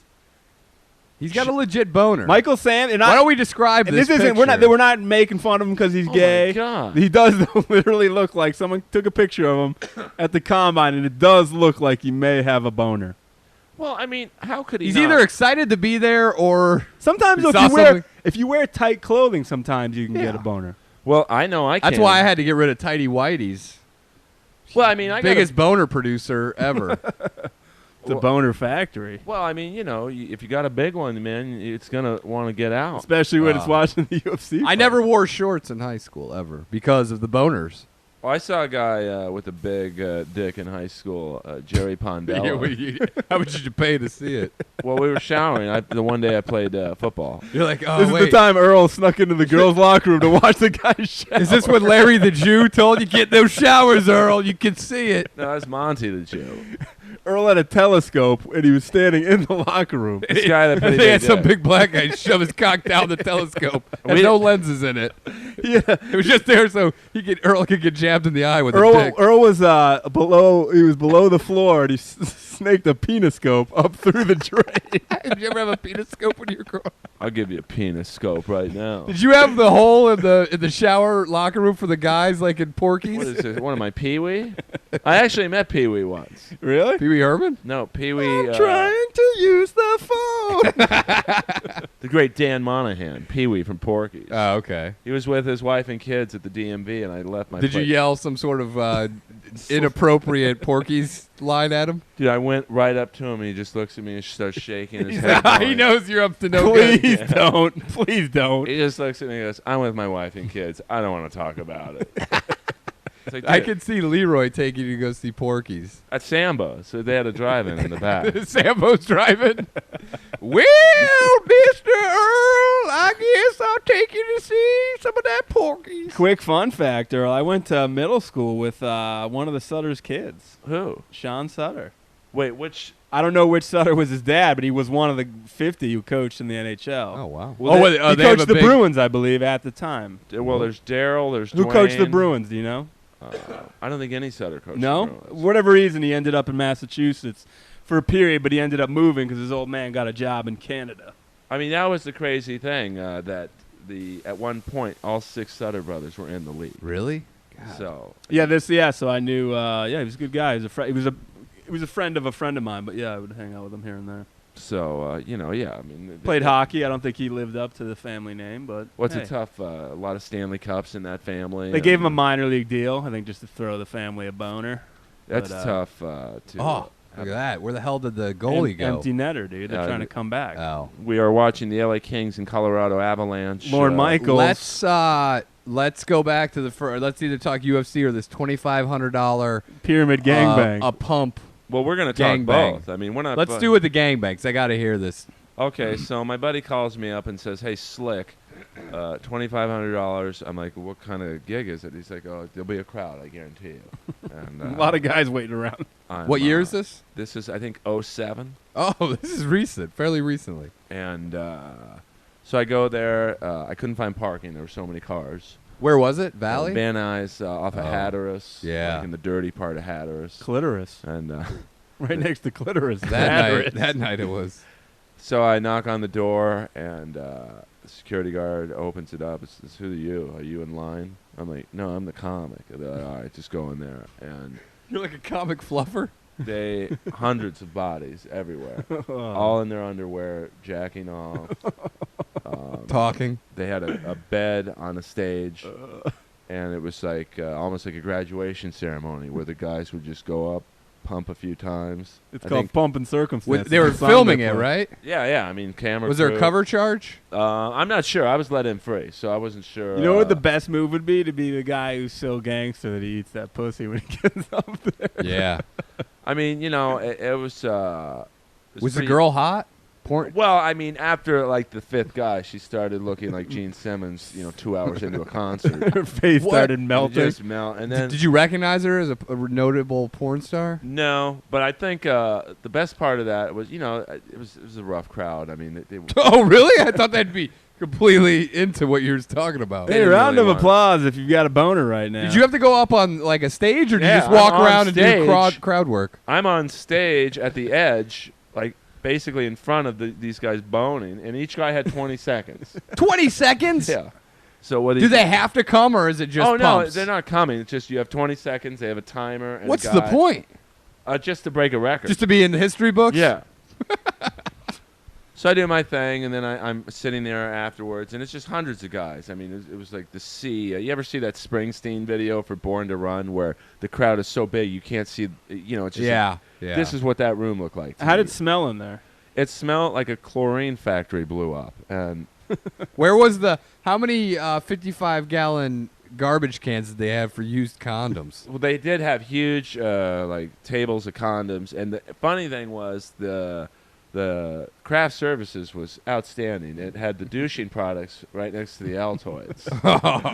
He's got a legit boner. Michael Sam. Why don't we describe and this isn't. picture? We're not making fun of him because he's Oh, gay. my God. He does literally look like someone took a picture of him at the combine, and it does look like he may have a boner. Well, I mean, how could he He's not? either excited to be there or... Sometimes He if saw you wear something- if you wear tight clothing, sometimes you can get a boner. Well, I know I can. That's why I had to get rid of Tidy Whitey's. Well, I mean, I Biggest boner producer ever. It's a boner factory, Well, I mean, if you got a big one, man, it's gonna want to get out. especially when it's watching the UFC. I fight. never wore shorts in high school ever because of the boners. Well, I saw a guy with a big dick in high school, Jerry Pondello. How much did you pay to see it? Well, we were showering the one day I played football. You're like, oh, This is the time Earl snuck into the girls' locker room to watch the guys shower. Is this when Larry the Jew told you get those showers, Earl? You can see it. No, that's Monty the Jew. Earl had a telescope, and he was standing in the locker room. This guy that played They had that some dick. big black guy shove his cock down the telescope and We- no lenses in it. Yeah. It was just there so Earl could get jabbed in the eye with a Earl dick. was below. He was below the floor, and he snaked a peniscope up through the drain. Did you ever have a penis scope when you were growing up? I'll give you a penis scope right now. Did you have the hole in the shower locker room for the guys like in Porky's? What is this? One of my Pee-wee? I actually met Pee-wee once. Really? Pee Wee Herman? No, Pee-wee. I'm trying to use the phone. The great Dan Monahan, Pee-wee from Porky's. Oh, okay. He was with his wife and kids at the DMV, and I left my Did you plate. yell some sort of inappropriate Porky's line at him? Dude, I went right up to him, and he just looks at me and starts shaking his head. He knows you're up to no good. Please don't. Please don't. He just looks at me and goes, I'm with my wife and kids. I don't want to talk about it. It's like, I dude, could see Leroy taking you to go see Porky's. at Sambo, so they had a drive-in in the back. Sambo's driving. Well, Mr. Earl, I guess I'll take you to see some of that Porky's. Quick fun fact, Earl. I went to middle school with one of the Sutter's kids, Who? Sean Sutter. Wait, which? I don't know which Sutter was his dad, but he was one of the 50 who coached in the NHL. Oh, wow. Well, He coached the Bruins, I believe, at the time. Well, there's Daryl, there's Who Dwayne. coached the Bruins? Do you know? I don't think any Sutter coached No? the Bruins. Whatever reason, he ended up in Massachusetts for a period, but he ended up moving because his old man got a job in Canada. I mean, that was the crazy thing, that at one point, all 6 Sutter brothers were in the league. Really? So So I knew, he was a good guy. He was a friend of a friend of mine, but yeah, I would hang out with him here and there. So, yeah, I mean. Played hockey. I don't think he lived up to the family name, but What's hey. a tough, a lot of Stanley Cups in that family. They gave him a minor league deal, I think, just to throw the family a boner. That's but, tough to. Oh, look at that. Where the hell did the goalie go? Empty netter, dude. They're trying to come back. Oh. We are watching the LA Kings and Colorado Avalanche. Lorne Michaels. Let's go back to let's either talk UFC or this $2,500 Pyramid gangbang. a pump. Well, we're going to talk Gangbang. both. I mean, we're not. Let's do it the gangbangs. I got to hear this. Okay, so my buddy calls me up and says, "Hey, Slick, $2,500." I'm like, "What kind of gig is it?" He's like, "Oh, there'll be a crowd, I guarantee you." And, a lot of guys waiting around. What year is this? This is, I think, 07. Oh, this is recent, fairly recently. And so I go there. I couldn't find parking. There were so many cars. Where was it? Valley? Van Nuys off of Hatteras. Yeah. Like in the dirty part of Hatteras. Clitoris. And Right next to clitoris. that night it was. so I knock on the door, and the security guard opens it up. It's who are you? Are you in line? I'm like, no, I'm the comic. They're like, all right, just go in there. And You're like a comic fluffer? hundreds of bodies everywhere, all in their underwear, jacking off. Talking. They had a bed on a stage, and it was like almost like a graduation ceremony where the guys would just go up, pump a few times. It's I called think- Pump and Circumstance. They were It's on filming there it, for- right? Yeah. I mean, camera. Was there a crew. cover charge? I'm not sure. I was let in free, so I wasn't sure. You know what the best move would be? To be the guy who's so gangster that he eats that pussy when he gets up there. Yeah. I mean, it was. Was the pretty- girl hot? Porn? Well, I mean, after like the 5th guy, she started looking like Gene Simmons. 2 hours into a concert. Her face What? started It melting. just melt, and then Did you recognize her as a notable porn star? no, but I think the best part of that was, it was a rough crowd. I mean, they Oh, really? I thought they'd be completely into what you're talking about. Hey, didn't round really of want- applause if you've got a boner right now. Did you have to go up on like a stage, or did Yeah, you just walk I'm on around and do stage. crowd work? I'm on stage at the edge, like basically in front of these guys boning, and each guy had 20 seconds. 20 seconds? Yeah. So what? Do they have to come, or is it just Oh no, pumps? they're not coming. It's just you have 20 seconds. They have a timer. And What's a the guy, point? Just to break a record. Just to be in the history books? Yeah. So I do my thing, and then I'm sitting there afterwards, and it's just hundreds of guys. I mean, it was like the sea. You ever see that Springsteen video for Born to Run, where the crowd is so big you can't see? It's just Yeah. This is what that room looked like. to How me. did it smell in there? It smelled like a chlorine factory blew up, and Where was how many 55-gallon garbage cans did they have for used condoms? well, they did have huge like tables of condoms, and the funny thing was the craft services was outstanding. It had the douching products right next to the Altoids.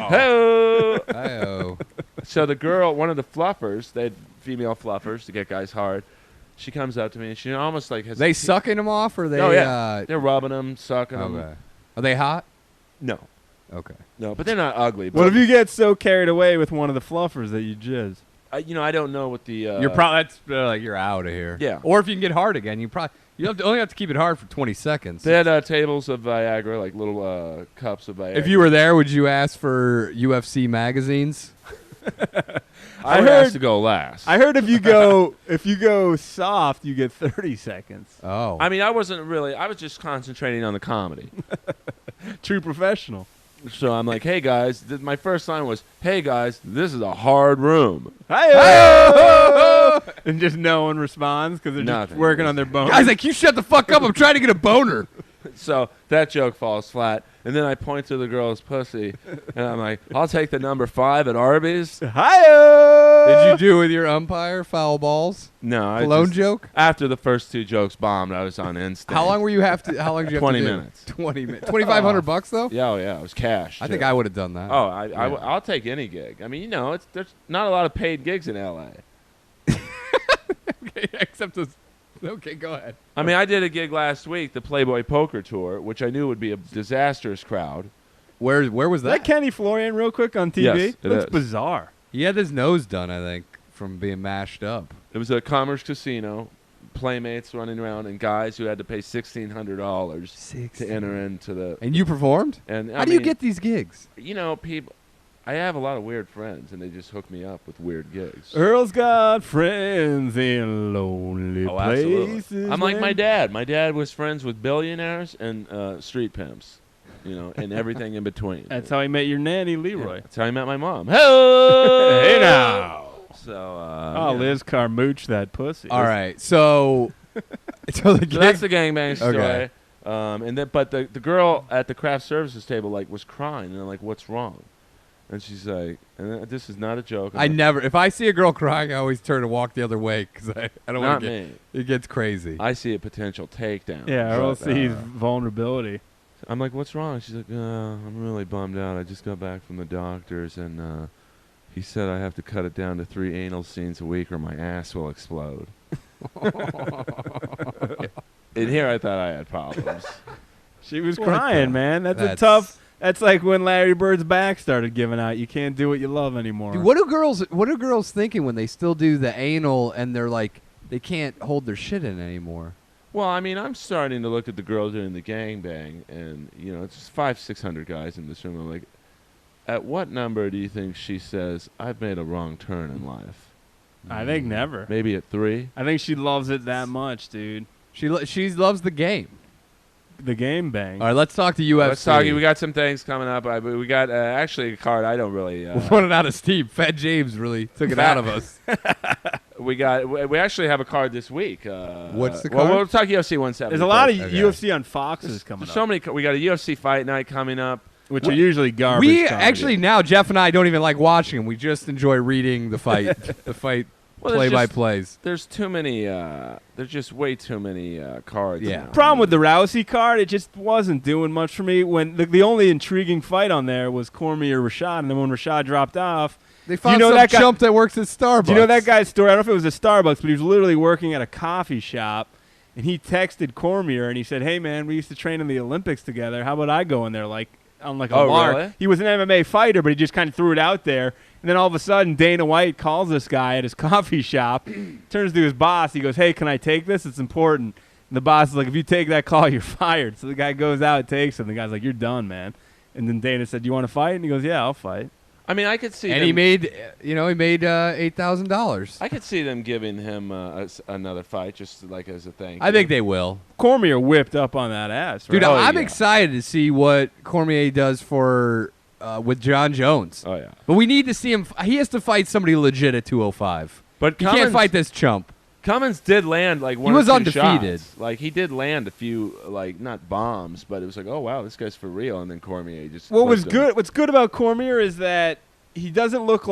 Hey-o! Oh. So the girl, one of the fluffers, they had female fluffers to get guys hard. She comes up to me and she almost like has. They sucking them off, or they? Oh yeah, they're rubbing them, sucking them. Okay. Are they hot? No, Okay. No, but they're not ugly. What if you get so carried away with one of the fluffers that you jizz? I don't know what the. You're probably like you're out of here. Yeah. Or if you can get hard again, you only have to keep it hard for 20 seconds. They had tables of Viagra, like little cups of Viagra. If you were there, would you ask for UFC magazines? I would ask to go last. I heard if you go soft, you get 30 seconds. Oh. I mean, I was just concentrating on the comedy. True professional. So I'm like, hey guys, my first line was, hey guys, this is a hard room. Hi-yo! And just no one responds because they're just working on their bones. Guys, like, you shut the fuck up. I'm trying to get a boner. So that joke falls flat. And then I point to the girl's pussy, and I'm like, I'll take the number 5 at Arby's. Hi-yo! Did you do with your umpire foul balls? No. Cologne joke? After the first 2 jokes bombed, I was on instinct. How long did you have to do? 20 minutes. 20 minutes. $2,500 though? Yeah, it was cash. I think I would have done that. Oh, I'll take any gig. I mean, there's not a lot of paid gigs in L.A. Okay, except those. Okay, go ahead. I mean, I did a gig last week, the Playboy Poker Tour, which I knew would be a disastrous crowd. Where was Is that Kenny Florian real quick on TV? Yes, it looks is. bizarre. He had his nose done, I think, from being mashed up. It was a Commerce Casino, playmates running around, and guys who had to pay $1,600 to enter into the. And you performed? And How do you get these gigs? People. I have a lot of weird friends, and they just hook me up with weird gigs. Earl's got friends in lonely places. I'm like my dad. My dad was friends with billionaires and street pimps, and everything in between. That's how he met your nanny, Leroy. Yeah, that's how I met my mom. Hey now. So, Liz Carmouche that pussy. All right, so so that's the gangbang story. Okay. But the girl at the craft services table was crying, and I'm like, "What's wrong?" And she's like, and this is not a joke. If I see a girl crying, I always turn and walk the other way because I don't want to me. It gets crazy. I see a potential takedown. Yeah, Earl sees vulnerability. I'm like, what's wrong? She's like, I'm really bummed out. I just got back from the doctors, and he said I have to cut it down to 3 anal scenes a week or my ass will explode. And here I thought I had problems. She was crying, man. That's a tough... That's like when Larry Bird's back started giving out. You can't do what you love anymore. Dude, what are girls thinking when they still do the anal and they're like they can't hold their shit in anymore? Well, I mean, I'm starting to look at the girls doing the gangbang, and it's 500-600 guys in this room. I'm like, at what number do you think she says I've made a wrong turn in life? I think never. Maybe at 3. I think she loves it that much, dude. She loves the game. The game bang. All right, let's talk to UFC. Let's talk. We got some things coming up. We got actually a card I don't really. We're running out of steam. Fat James really took it out of us. We actually have a card this week. What's the card? Well, we'll talk UFC 170. There's a lot of UFC on Foxes coming up. So many. We got a UFC fight night coming up, which are usually garbage. We actually now Jeff and I don't even like watching them. We just enjoy reading the fight. The fight. Play-by-plays. There's too many. There's just way too many cards. Yeah. Problem with the Rousey card, it just wasn't doing much for me. When the only intriguing fight on there was Cormier Rashad, and then when Rashad dropped off, they found some chump that works at Starbucks. Do you know that guy's story? I don't know if it was a Starbucks, but he was literally working at a coffee shop, and he texted Cormier and he said, "Hey man, we used to train in the Olympics together. How about I go in there on a lark?" Really? He was an MMA fighter, but he just kind of threw it out there. And then all of a sudden, Dana White calls this guy at his coffee shop, turns to his boss. He goes, "Hey, can I take this? It's important." And the boss is like, "If you take that call, you're fired." So the guy goes out, takes it. And the guy's like, "You're done, man." And then Dana said, "Do you want to fight?" And he goes, "Yeah, I'll fight." I mean, I could see. And he made $8,000. I could see them giving him another fight, just like as a thank you. I think they will. Cormier whipped up on that ass, right? Dude, I'm excited to see what Cormier does with John Jones. Oh, yeah. But we need to see him. He has to fight somebody legit at 205. But he can't fight this chump. Cummins did land one he was or two undefeated. shots. Like, he did land a few, not bombs, but it was like, oh, wow, this guy's for real. And then Cormier just What's good about Cormier is that he doesn't look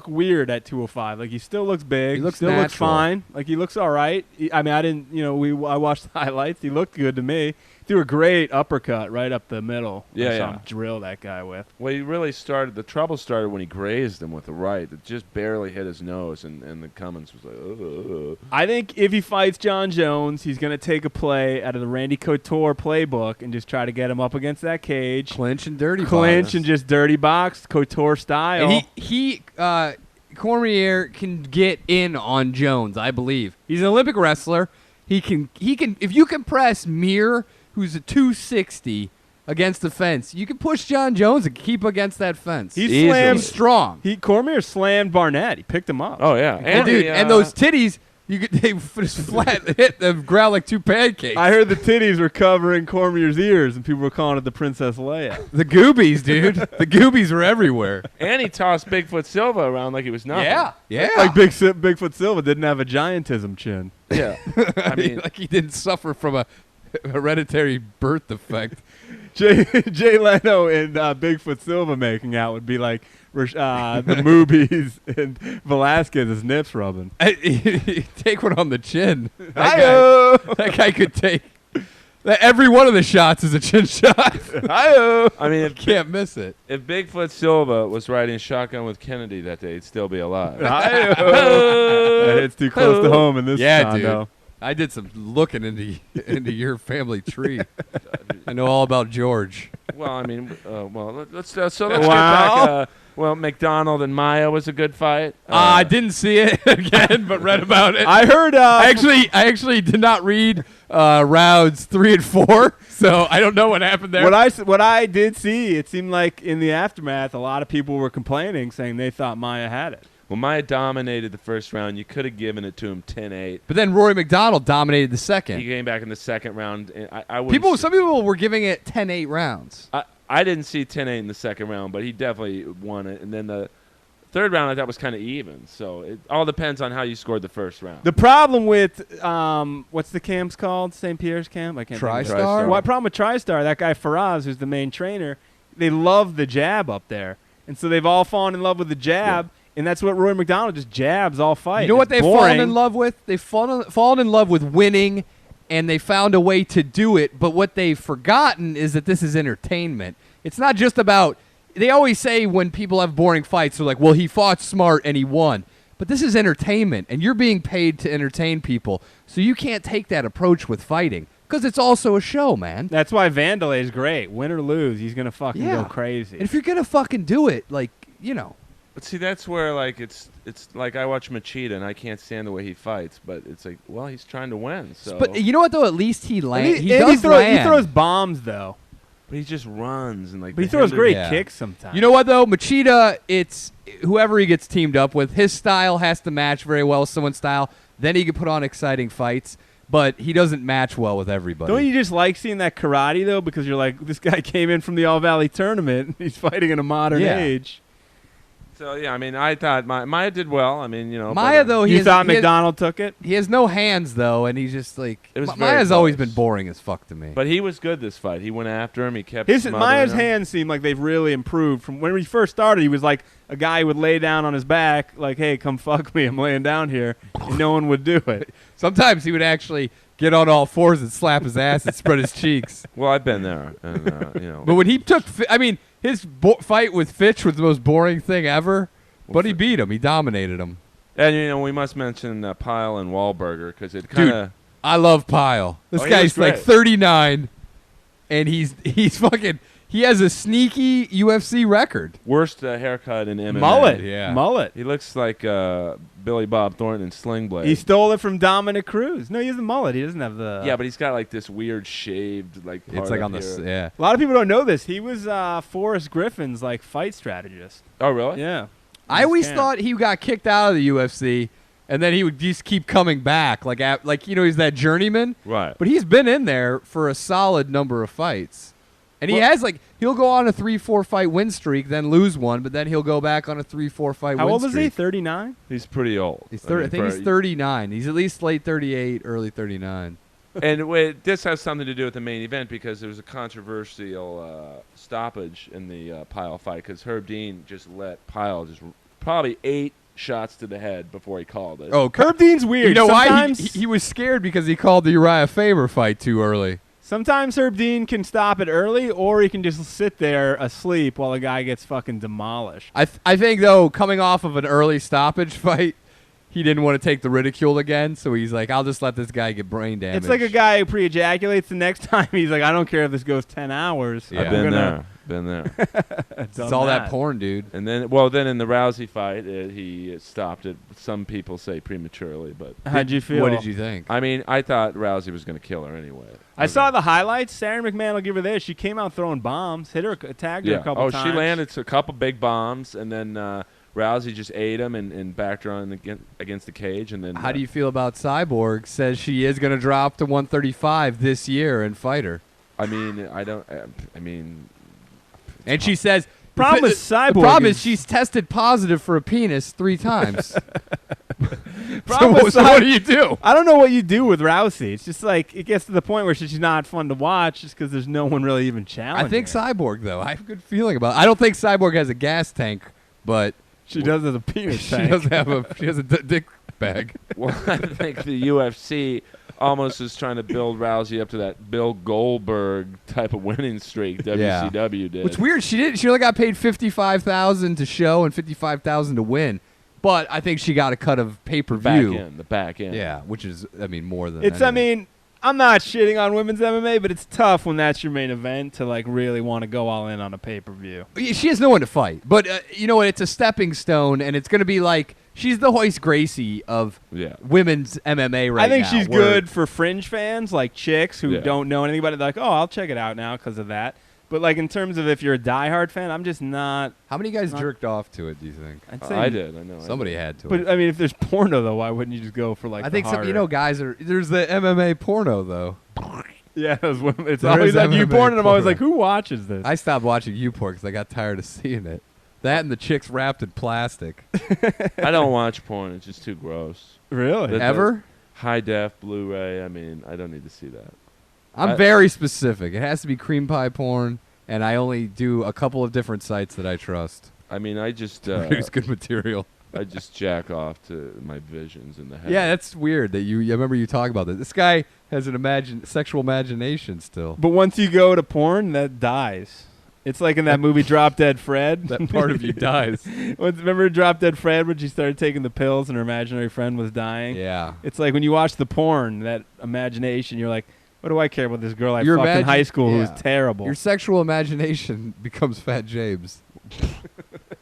weird at 205. Like he still looks big. He looks still natural. looks fine. Like he looks all right. I mean, I didn't. I watched the highlights. He looked good to me. Threw a great uppercut right up the middle. I saw him drill that guy with. Well, he really started. The trouble started when he grazed him with the right. It just barely hit his nose, and the Cummins was like, ugh. I think if he fights John Jones, he's going to take a play out of the Randy Couture playbook and just try to get him up against that cage. Clinch and dirty Clinch box. and just dirty box, Couture style. And Cormier can get in on Jones, I believe. He's an Olympic wrestler. He can if you can press Mir, who's a 260 against the fence, you can push John Jones and keep against that fence. He's strong. Cormier slammed Barnett. He picked him up. Oh yeah, and those titties, they just flat hit the ground like two pancakes. I heard the titties were covering Cormier's ears, and people were calling it the Princess Leia. The goobies, dude. The goobies were everywhere. And he tossed Bigfoot Silva around like he was nothing. Yeah. Like Bigfoot Silva didn't have a giantism chin. Yeah. I mean, like he didn't suffer from a hereditary birth defect. Jay Leno and Bigfoot Silva making out would be like the movies and Velasquez's nips rubbing. Take one on the chin. That guy could take. Every one of the shots is a chin shot. I mean, can't miss it. If Bigfoot Silva was riding shotgun with Kennedy that day, he'd still be alive. That hits too close to home in this condo. Dude. I did some looking into your family tree. I know all about George. Well, I mean, let's get back. McDonald and Maya was a good fight. I didn't see it again, but read about it. I heard. I actually did not read rounds 3 and 4, so I don't know what happened there. What I did see, it seemed like in the aftermath, a lot of people were complaining, saying they thought Maya had it. Well, Maya dominated the first round. You could have given it to him 10-8. But then Rory McDonald dominated the second. He came back in the second round. And some people were giving it 10-8 rounds. I didn't see 10-8 in the second round, but he definitely won it. And then the third round I thought was kind of even. So it all depends on how you scored the first round. The problem with what's the camps called? St. Pierre's camp? I can't TriStar? TriStar. Well, problem with TriStar, that guy Faraz, who's the main trainer, they love the jab up there. And so they've all fallen in love with the jab. Yeah. And that's what Roy McDonald just jabs all fight. You know what they've fallen in love with? They've fallen in love with winning, and they found a way to do it. But what they've forgotten is that this is entertainment. It's not just about – they always say when people have boring fights, they're like, well, he fought smart and he won. But this is entertainment, and you're being paid to entertain people. So you can't take that approach with fighting because it's also a show, man. That's why Vanderlei is great. Win or lose, he's going to fucking go crazy. And if you're going to fucking do it, like, you know – But see, that's where like it's like I watch Machida and I can't stand the way he fights, but it's like, well, he's trying to win. So. But you know what though? At least he lands. He throws bombs though. But he just runs and like. But he throws great kicks sometimes. You know what though? Machida, it's whoever he gets teamed up with. His style has to match very well with someone's style. Then he can put on exciting fights. But he doesn't match well with everybody. Don't you just like seeing that karate though? Because you're like, this guy came in from the All Valley tournament. And he's fighting in a modern age. So, yeah, I mean, I thought Maya did well. I mean, you know. Maya, though, you thought McDonald took it? He has no hands, though, and he's just like – Maya's always been boring as fuck to me. But he was good this fight. He went after him. He kept Maya's hands seem like they've really improved. From when he first started, he was like a guy who would lay down on his back like, hey, come fuck me. I'm laying down here. And no one would do it. Sometimes he would actually get on all fours and slap his ass and spread his cheeks. Well, I've been there. And, you know. But when he took – I mean, his fight with Fitch was the most boring thing ever. But he beat him. He dominated him. And, you know, we must mention Pyle and Wahlberger because it kind of... I love Pyle. This guy's like 39, and he's fucking... He has a sneaky UFC record. Worst haircut in MMA. Mullet. Yeah. Mullet. He looks like Billy Bob Thornton in Sling Blade. He stole it from Dominic Cruz. No, he has the mullet. He doesn't have the... Yeah, but he's got like this weird shaved like part. It's like on here. Yeah. A lot of people don't know this. He was Forrest Griffin's like fight strategist. Oh, really? Yeah. I always thought he got kicked out of the UFC, and then he would just keep coming back. Like you know, he's that journeyman. Right. But he's been in there for a solid number of fights. And he has, like, he'll go on a 3-4 fight win streak, then lose one, but then he'll go back on a 3-4 fight win streak. How old is he? 39? He's pretty old. I think he's 39. He's at least late 38, early 39. And this has something to do with the main event because there was a controversial stoppage in the Pyle fight because Herb Dean just let Pyle just probably 8 shots to the head before he called it. Oh, Herb Dean's weird. You know Sometimes why? He was scared because he called the Uriah Faber fight too early. Sometimes Herb Dean can stop it early, or he can just sit there asleep while a guy gets fucking demolished. I think, though, coming off of an early stoppage fight, he didn't want to take the ridicule again, so he's like, I'll just let this guy get brain damage. It's like a guy who pre-ejaculates the next time. He's like, I don't care if this goes 10 hours. Yeah. I've been there. It's all that porn, dude. And then, then in the Rousey fight, he stopped it. Some people say prematurely, but how'd you feel? What did you think? I mean, I thought Rousey was going to kill her anyway. I saw the highlights. Sarah McMahon will give her this. She came out throwing bombs, tagged her a couple times. She landed a couple big bombs, and then Rousey just ate him and backed her on against the cage. And then how do you feel about Cyborg? Says she is going to drop to 135 this year and fight her. I mean, I don't. I mean. And she says, the problem is she's tested positive for a penis 3 times. So what do you do? I don't know what you do with Rousey. It's just like it gets to the point where she's not fun to watch just because there's no one really even challenging I think her. Cyborg, though. I have a good feeling about it. I don't think Cyborg has a gas tank, but she does have a penis tank. She has a dick bag. Well, I think the UFC almost is trying to build Rousey up to that Bill Goldberg type of winning streak WCW did. It's weird. She only got paid $55,000 to show and $55,000 to win. But I think she got a cut of pay-per-view. The back end. Yeah, which is, more than I mean, I'm not shitting on women's MMA, but it's tough when that's your main event to, like, really want to go all in on a pay-per-view. She has no one to fight. But, you know what? It's a stepping stone, and it's going to be like, she's the Hoist Gracie of women's MMA right now. I think she's good for fringe fans, like chicks who don't know anything about it. They're like, oh, I'll check it out now because of that. But, like, in terms of if you're a diehard fan, I'm just not. How many guys jerked off to it, do you think? I'd say I did. I know. Somebody had to. But, I mean, if there's porno, though, why wouldn't you just go for, like, I think some, guys are. There's the MMA porno, though. Yeah, it's always like YouPorn, and I'm always like, who watches this? I stopped watching YouPorn because I got tired of seeing it. That and the chicks wrapped in plastic. I don't watch porn. It's just too gross. Really? Ever? High def, Blu-ray. I mean, I don't need to see that. I'm very specific. It has to be cream pie porn, and I only do a couple of different sites that I trust. I mean, I just produce good material. I just jack off to my visions in the head. Yeah, that's weird that I remember you talking about this. This guy has an sexual imagination still. But once you go to porn, that dies. It's like in that movie Drop Dead Fred. That part of you dies. Remember Drop Dead Fred when she started taking the pills and her imaginary friend was dying? Yeah. It's like when you watch the porn, that imagination, you're like, what do I care about this girl I fucked in high school who was terrible? Your sexual imagination becomes Fat James.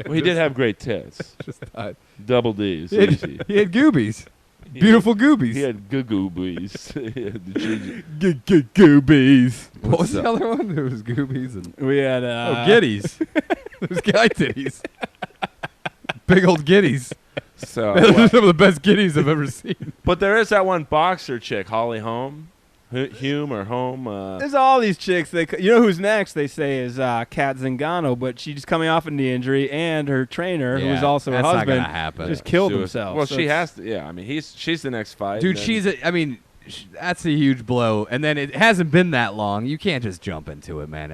Well, he did have great tits. Just died. Double D's. He had goobies. Beautiful goobies. He had goobies. Goobies. What was the other one? There was goobies and we had giddies. There was guy titties. Big old giddies. So those are some of the best giddies I've ever seen. But there is that one boxer chick, Holly Holm. Hume or Home. There's all these chicks. You know who's next? They say is Kat Zingano, but she's coming off a knee injury, and her trainer, who is also her husband, just killed himself. Well, so she has to. Yeah, I mean, she's the next fight. Dude, that's a huge blow. And then it hasn't been that long. You can't just jump into it, man.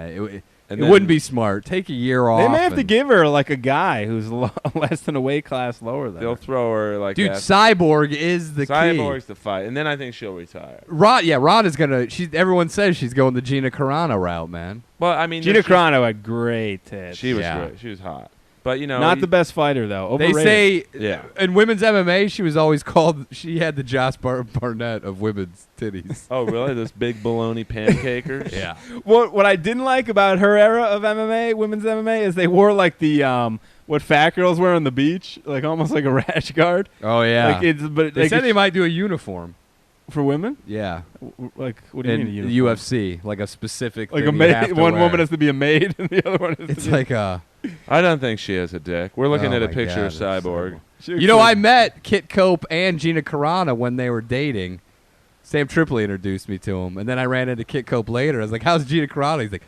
It wouldn't be smart. Take a year off. They may have to give her like a guy who's less than a weight class lower than they'll her. throw her like. Dude, Cyborg is the key. Cyborg's the fight, and then I think she'll retire. Rod is gonna. Everyone says she's going the Gina Carano route, man. Well, I mean, Gina Carano had great tits. She was great. She was hot. But, not the best fighter, though. Overrated. They say in women's MMA, she was always called, she had the Josh Barnett of women's titties. Oh, really? Those big bologna pancakers? Yeah. What I didn't like about her era of MMA, women's MMA, is they wore like the, what fat girls wear on the beach, like almost like a rash guard. Oh, yeah. They said they might do a uniform. For women? Yeah. Like, what do you mean a uniform? The UFC, like a specific like thing a maid. One woman has to be a maid, and the other one is I don't think she has a dick. We're looking at a picture of Cyborg. I met Kit Cope and Gina Carano when they were dating. Sam Tripoli introduced me to him, and then I ran into Kit Cope later. I was like, "How's Gina Carano?" He's like,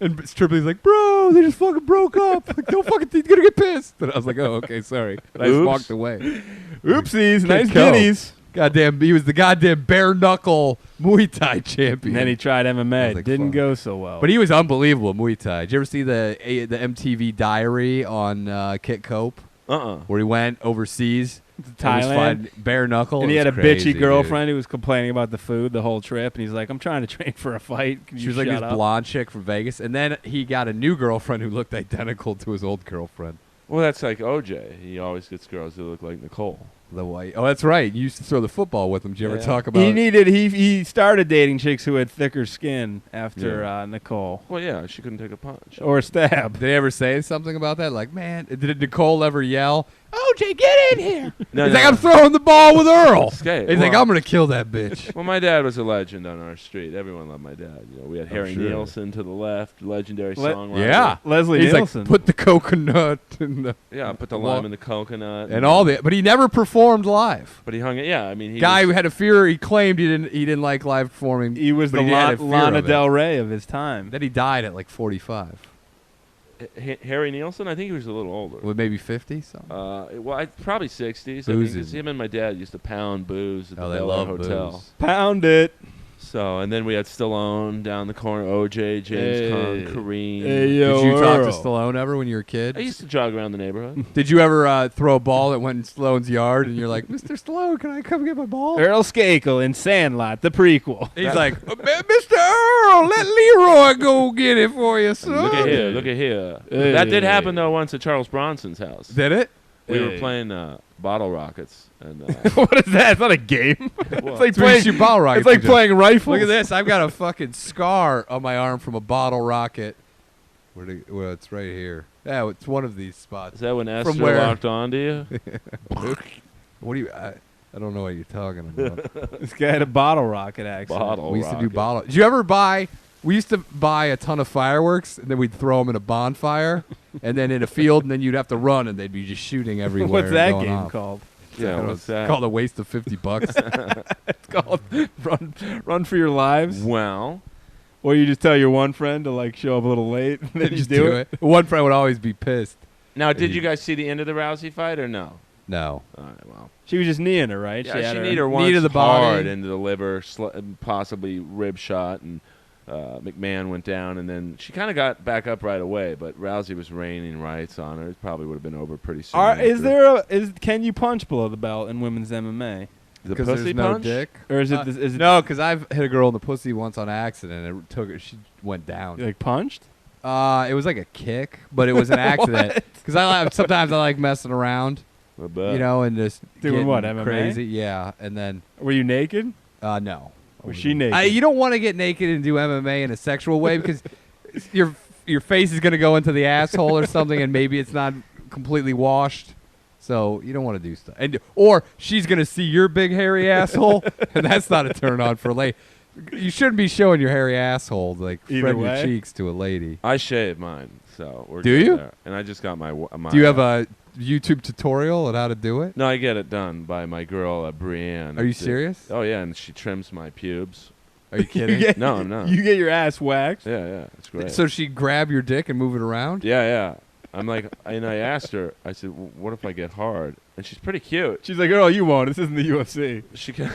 and Tripoli's like, "Bro, they just fucking broke up. Like, don't fucking, he's gonna get pissed." And I was like, "Oh, okay, sorry." And I just walked away. Oopsies, nice giddies. He was the goddamn bare knuckle Muay Thai champion. And then he tried MMA. Like, Didn't fuck. go so well. But he was unbelievable Muay Thai. Did you ever see the MTV Diary on Kit Cope? Where he went overseas to Thailand, bare knuckle, and he had a crazy, bitchy girlfriend who was complaining about the food the whole trip, and he's like, "I'm trying to train for a fight." Can she you was like shut this up? blonde chick from Vegas, and then he got a new girlfriend who looked identical to his old girlfriend. Well, that's like OJ. He always gets girls who look like Nicole. The white. Oh, that's right. You used to throw the football with him. Did you ever talk about? He started dating chicks who had thicker skin after Nicole. Well, yeah, she couldn't take a punch or a stab. Did they ever say something about that? Like, man, did Nicole ever yell, "OJ, get in here"? He's like, "I'm throwing the ball with Earl." He's like, "I'm gonna kill that bitch." Well, my dad was a legend on our street. Everyone loved my dad. You know, we had Harry Nielsen to the left, legendary songwriter. Yeah, Leslie He's Nielsen. Like, put the coconut in the put the lime in the coconut and all that. But he never performed live. But he hung it. Yeah, I mean, guy who had a fear. He claimed he didn't like live performing. He was the Lana Del Rey of his time. Then he died at like 45. Harry Nielsen, I think he was a little older. Well, maybe 50. Well, probably 60s. I mean, because him and my dad used to pound booze at the Bel Air Hotel. Booze. Pound it. So, and then we had Stallone down the corner, OJ, James Caan, Kareem. Hey, yo, Did you talk Earl. to Stallone ever when you were a kid? I used to jog around the neighborhood. Did you ever throw a ball that went in Stallone's yard and you're like, "Mr. Stallone, can I come get my ball?" Earl Skakel in Sandlot, the prequel. He's like, "Mr. Earl, let Leroy go get it for you, son." Look at here, look at here. Hey. That did happen, though, once at Charles Bronson's house. Did it? We were playing bottle rockets. And, what is that? It's not a game. It's like playing bottle rockets. It's like playing rifles. Look at this. I've got a fucking scar on my arm from a bottle rocket. Well, it's right here. Yeah, it's one of these spots. Is that when Esther locked onto you? What do you? I don't know what you're talking about. This guy had a bottle rocket accident. We used to do bottle. Did you ever buy? We used to buy a ton of fireworks, and then we'd throw them in a bonfire, and then in a field, and then you'd have to run, and they'd be just shooting everywhere. What's that going game off. called? Yeah, what's that? It's called a waste of $50. It's called Run for Your Lives. Well, or you just tell your one friend to like show up a little late, and then just do it. One friend would always be pissed. Now, did you guys see the end of the Rousey fight or no? No. All right, well. She was just kneeing her, right? Yeah, she her kneed her once knee to the body. hard into the liver, possibly rib shot, and McMahon went down, and then she kind of got back up right away, but Rousey was raining rights on her. It probably would have been over pretty soon. Can you punch below the belt in women's MMA? The Because pussy there's no punch? dick? Or is it No, because I've hit a girl in the pussy once on accident. It took her. She went down. like punched? It was like a kick, but it was an accident. Because sometimes I like messing around, I bet. you know, and just Doing what, getting MMA? Crazy, yeah. And then Were you naked? no. Was she naked? You don't want to get naked and do MMA in a sexual way because your face is going to go into the asshole or something, and maybe it's not completely washed. So you don't want to do stuff, or she's going to see your big hairy asshole, and that's not a turn on for a lady. You shouldn't be showing your hairy asshole like spread your cheeks to a lady. I shave mine, so we're Do good you? there. And I just got my. Do you have a YouTube tutorial on how to do it? No, I get it done by my girl Brienne. Are you serious? Oh yeah, and she trims my pubes. Are you kidding? No, I'm not. You get your ass waxed. Yeah, it's great. So she grab your dick and move it around? Yeah. I'm like, and I asked her. I said, "What if I get hard?" And she's pretty cute. She's like, "Earl, you won't. This isn't the UFC." She can.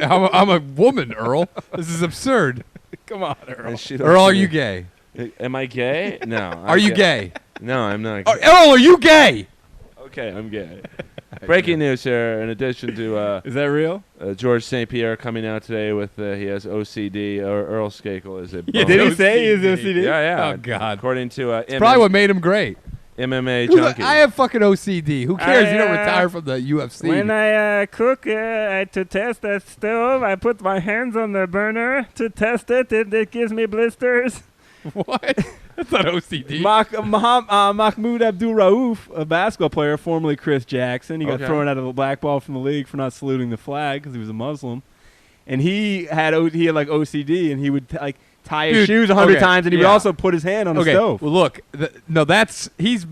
I'm a woman, Earl. This is absurd. Come on, Earl. Earl, are you gay? Am I gay? No. Are you gay? No, I'm not. Earl, are you gay? Okay, I'm gay. Breaking news here. In addition to is that real? George St. Pierre coming out today with he has OCD. Or Earl Skakel is a. Yeah, did he say he has OCD? Yeah. Oh God. According to it's probably what made him great. MMA junkie. I have fucking OCD. Who cares? You don't retire from the UFC. When I cook to test that stove, I put my hands on the burner to test it. It gives me blisters. What? That's not OCD. Mahmoud Abdul Rauf, a basketball player, formerly Chris Jackson, he got thrown out of the black ball from the league for not saluting the flag because he was a Muslim, and he had like OCD, and he would tie his shoes 100 times, and he would also put his hand on the stove. Well, look, he's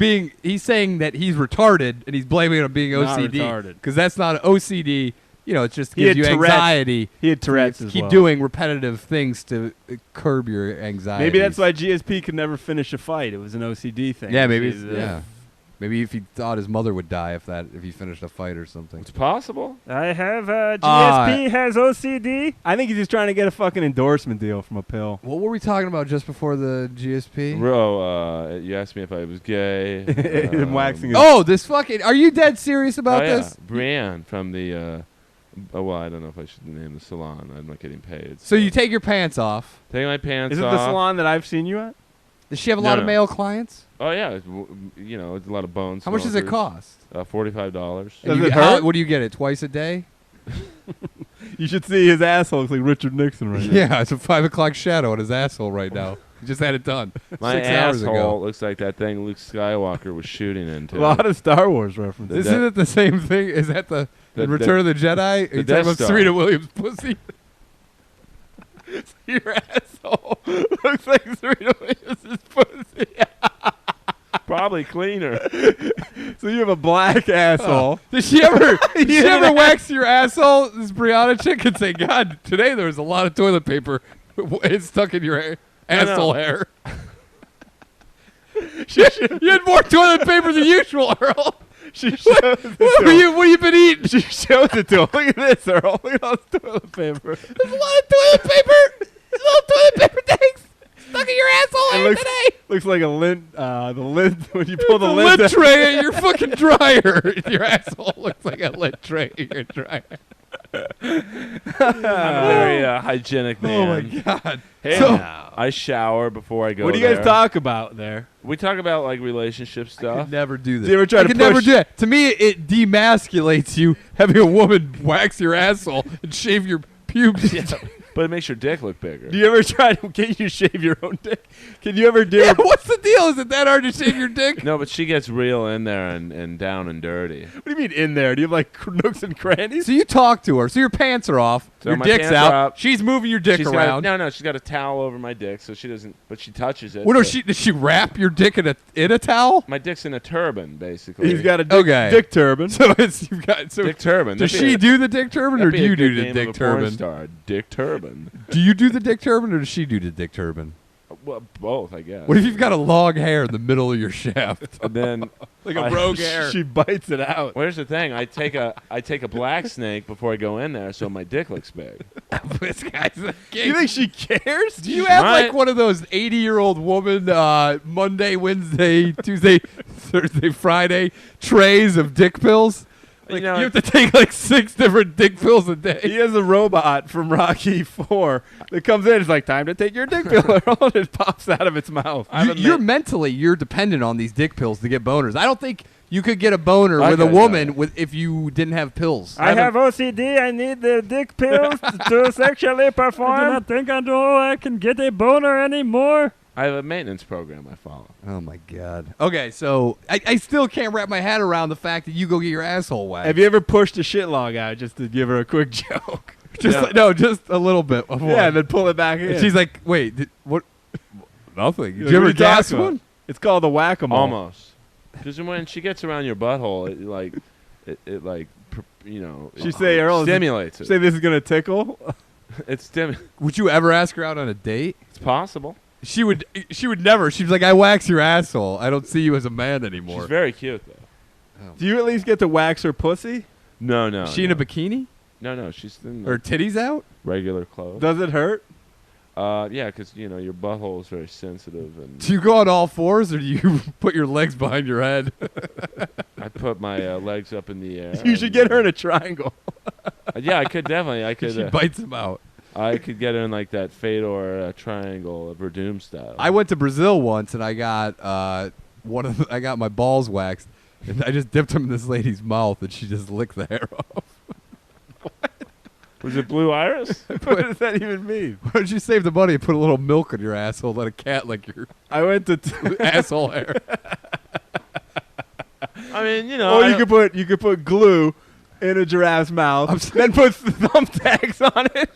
saying that he's retarded, and he's blaming it on being OCD because that's not OCD. You know, it just gives you anxiety. He had Tourette's as well. Keep doing repetitive things to curb your anxiety. Maybe that's why GSP could never finish a fight. It was an OCD thing. Yeah, maybe. Maybe if he thought his mother would die if he finished a fight or something. It's possible. I have GSP has OCD. I think he's just trying to get a fucking endorsement deal from a pill. What were we talking about just before the GSP? Bro, you asked me if I was gay. And waxing. This fucking. Are you dead serious about this? Brianne from the. Well, I don't know if I should name the salon. I'm not getting paid. So you take your pants off. Take my pants off. Is it the salon that I've seen you at? Does she have a lot of male clients? Oh yeah, it's a lot of bones. How much does it cost? $45. Does it hurt? What do you get it twice a day? You should see his asshole looks like Richard Nixon right now. Yeah, it's a 5 o'clock shadow on his asshole right now. He just had it done. My 6 hours asshole ago. looks like that thing Luke Skywalker was shooting into. A lot of Star Wars references. Isn't it the same thing? Is that the Return of the Jedi? Are you talking about Serena Williams' pussy? Your asshole looks like Serena Williams' pussy. Probably cleaner. So you have a black asshole. Did she ever wax your asshole? This Brianna chick and say, God, today there was a lot of toilet paper stuck in your asshole hair. You had more toilet paper than usual, Earl. What have you been eating? She shows it to him. Look at this, Earl. Look at all this toilet paper. There's a lot of toilet paper. There's little toilet paper things stuck in your asshole hair today. Looks like a lint. The lint when you pull the lint tray in your fucking dryer. Your asshole looks like a lint tray in your dryer. I'm a very hygienic man. Oh my God. Hey, I shower before I go. What do you guys talk about there? We talk about like relationship stuff. I could never do this. Do you ever try to never do that. To me, it demasculates you having a woman wax your asshole and shave your pubes. But it makes your dick look bigger. Do you ever try to get you shave your own dick? Can you ever do it? What's the deal? Is it that hard to shave your dick? No, but she gets real in there and down and dirty. What do you mean in there? Do you have like nooks and crannies? So you talk to her. So your pants are off. So your my dick's pants out. are up. She's moving your dick around. She's got a towel over my dick, so she doesn't. But she touches it. What does she wrap your dick in a towel? My dick's in a turban, basically. He's got a dick turban. So you've got dick turban. Does she do the dick turban, or do you do the dick turban? Star, dick turban. Do you do the dick turban, or does she do the dick turban? Well, both, I guess. What if you've got a long hair in the middle of your shaft? And then like a rogue hair. She bites it out. Well, here's the thing. I take a black snake before I go in there, so my dick looks big. This guy's a king. You think she cares? Do you have like one of those 80-year-old woman Monday, Wednesday, Tuesday, Thursday, Friday trays of dick pills? Like, you have to take like 6 different dick pills a day. He has a robot from Rocky IV that comes in. It's like, time to take your dick pill. And it pops out of its mouth. You're dependent on these dick pills to get boners. I don't think you could get a boner with a woman if you didn't have pills. I have OCD. I need the dick pills to sexually perform. I do not think I can get a boner anymore. I have a maintenance program I follow. Oh, my God. Okay, so I still can't wrap my head around the fact that you go get your asshole waxed. Have you ever pushed a shit log out just to give her a quick joke? Just a little bit. Of one. Yeah, and then pull it back in. And she's like, wait, what? Nothing. Did Yeah, you ever what are you gas talking one? about? It's called the whack-a-mole. Almost. Because when she gets around your butthole, She say, Earl, stimulates it. Say this is going to tickle? Would you ever ask her out on a date? It's possible. She would never. She's like, I wax your asshole. I don't see you as a man anymore. She's very cute, though. Oh. Do you at least get to wax her pussy? No. Is she in a bikini? No, she's in Her titties out? regular clothes. Does it hurt? Yeah, because, your butthole is very sensitive. And Do you go on all fours, or do you put your legs behind your head? I put my legs up in the air. You should get her in a triangle. Yeah, I could definitely. She bites them out. I could get her in like that Fedor triangle of Verdum style. I went to Brazil once, and I got I got my balls waxed, and I just dipped them in this lady's mouth, and she just licked the hair off. Was it Blue Iris? What does that even mean? Why don't you save the money and put a little milk in your asshole, let a cat lick your I went to asshole hair? I mean, Or you could put glue in a giraffe's mouth, then put thumbtacks on it.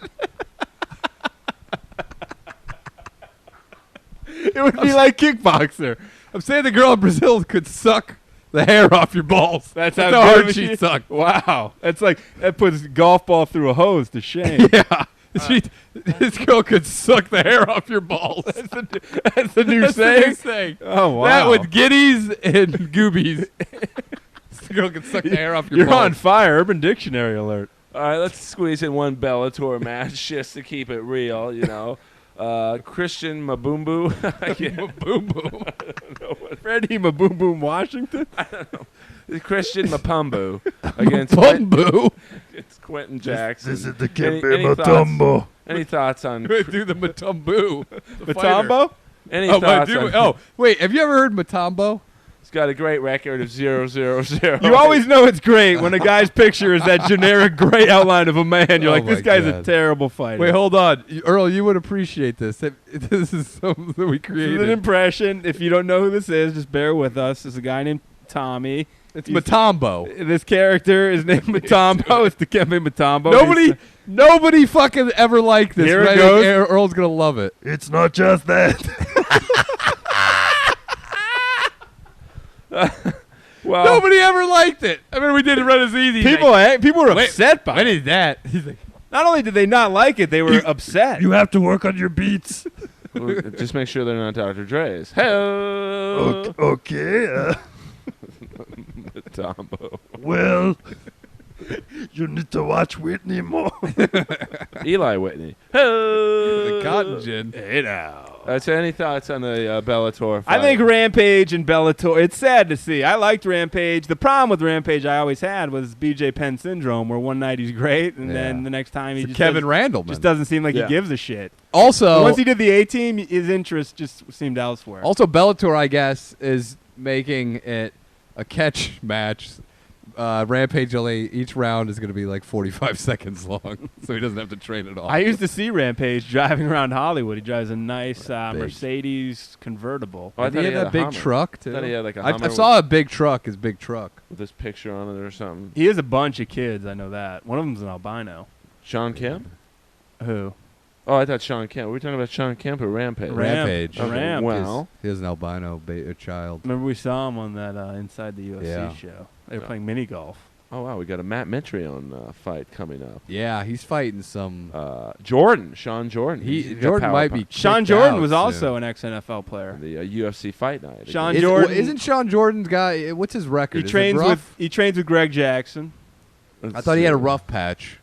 It would be like kickboxer. I'm saying the girl in Brazil could suck the hair off your balls. That's how hard she sucked. Wow. That puts golf ball through a hose to shame. Yeah. This girl could suck the hair off your balls. That's the new That's saying. the new saying. Oh wow! That with giddies and goobies. This girl could suck the hair off your You're balls. on fire. Urban Dictionary alert. All right, let's squeeze in one Bellator match just to keep it real, you know. Christian Mabumbu. Mabumbu. Freddie Maboom Washington. Christian Mapumbu against it's Quentin Jackson. This is the Kembe Matumbo. Any thoughts on Do the Matumbu. Matumbo? any thoughts on Wait, have you ever heard Matumbo? He's got a great record of 0-0-0. You always know it's great when a guy's picture is that generic gray outline of a man. You're like, this guy's a terrible fighter. Wait, hold on. Earl, you would appreciate this. This is something that we This created. is an impression. If you don't know who this is, just bear with us. There's a guy named Tommy. It's Matumbo. This character is named Matumbo. It's the Kembe Matumbo. Nobody fucking ever liked this. Here it Right? goes. Earl's going to love it. It's not just that. Well, Nobody ever liked it. I mean, we did it right as easy. People were upset by When it. is that? He's like, Not only did they not like it, they were upset. You have to work on your beats. just make sure they're not Dr. Dre's. Hey, Okay. Tombo. Well, you need to watch Whitney more. Eli Whitney. the cotton gin. Hey now. So any thoughts on the Bellator fight? I think Rampage and Bellator, it's sad to see. I liked Rampage. The problem with Rampage I always had was BJ Penn syndrome, where one night he's great, and then the next time he It's just Kevin Randleman. just doesn't seem like Yeah. he gives a shit. Also, Once he did the A-Team, his interest just seemed elsewhere. Also, Bellator, I guess, is making it a catch match. Rampage only each round is going to be like 45 seconds long, so he doesn't have to train at all. I used to see Rampage driving around Hollywood. He drives a nice Mercedes convertible. Oh, I Did thought he he have had that a big Hummer. truck too? I thought he had like a I Hummer saw a big truck. His big truck. with this picture on it or something. He has a bunch of kids, I know that. One of them's an albino. Sean Kemp? Who? Oh, I thought Sean Kemp. Were we talking about Sean Kemp or Rampage? Rampage. A Ramp. Well, He has an albino child. Remember we saw him on that Inside the UFC show. They were playing mini golf. oh wow, we got a Matt Mitrione fight coming up. Yeah, he's fighting some. Sean Jordan. He's got Jordan power might be. Sean kicked Jordan out was soon. also an ex-NFL player. the UFC fight night. Sean against- Jordan- Isn't Sean Jordan's guy? What's his record? He Is it trains rough? with Greg Jackson. I thought he had a rough patch.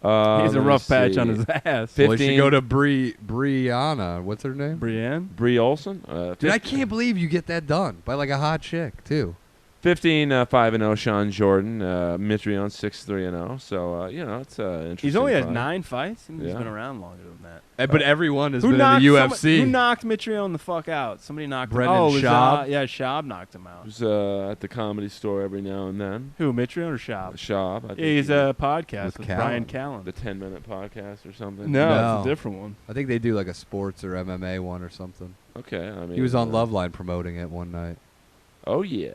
He has a let me rough patch see. on his ass. Well, he should 15 go to Brianna. What's her name? Brienne. Bree Olson. Dude, I can't believe you get that done by like a hot chick too. 15-5-0 Sean Jordan. Mitrione 6-3-0. So it's interesting. He's only had fight. 9 fights. He's Yeah. been around longer than that. But everyone has Who been in the knocked UFC. who knocked Mitrione the fuck out? Somebody knocked Brendan him. Oh, it was, Schaub? yeah, Schaub knocked him out. Who's at the Comedy Store every now and then. Who, Mitrione or Schaub? Schaub. I think Yeah, he's a podcast With with Brian Callen. Callen. the 10-minute podcast or something. No, No. it's a different one. I think they do like a sports or MMA one or something. Okay. I mean, He was on Loveline promoting it one night. Oh yeah.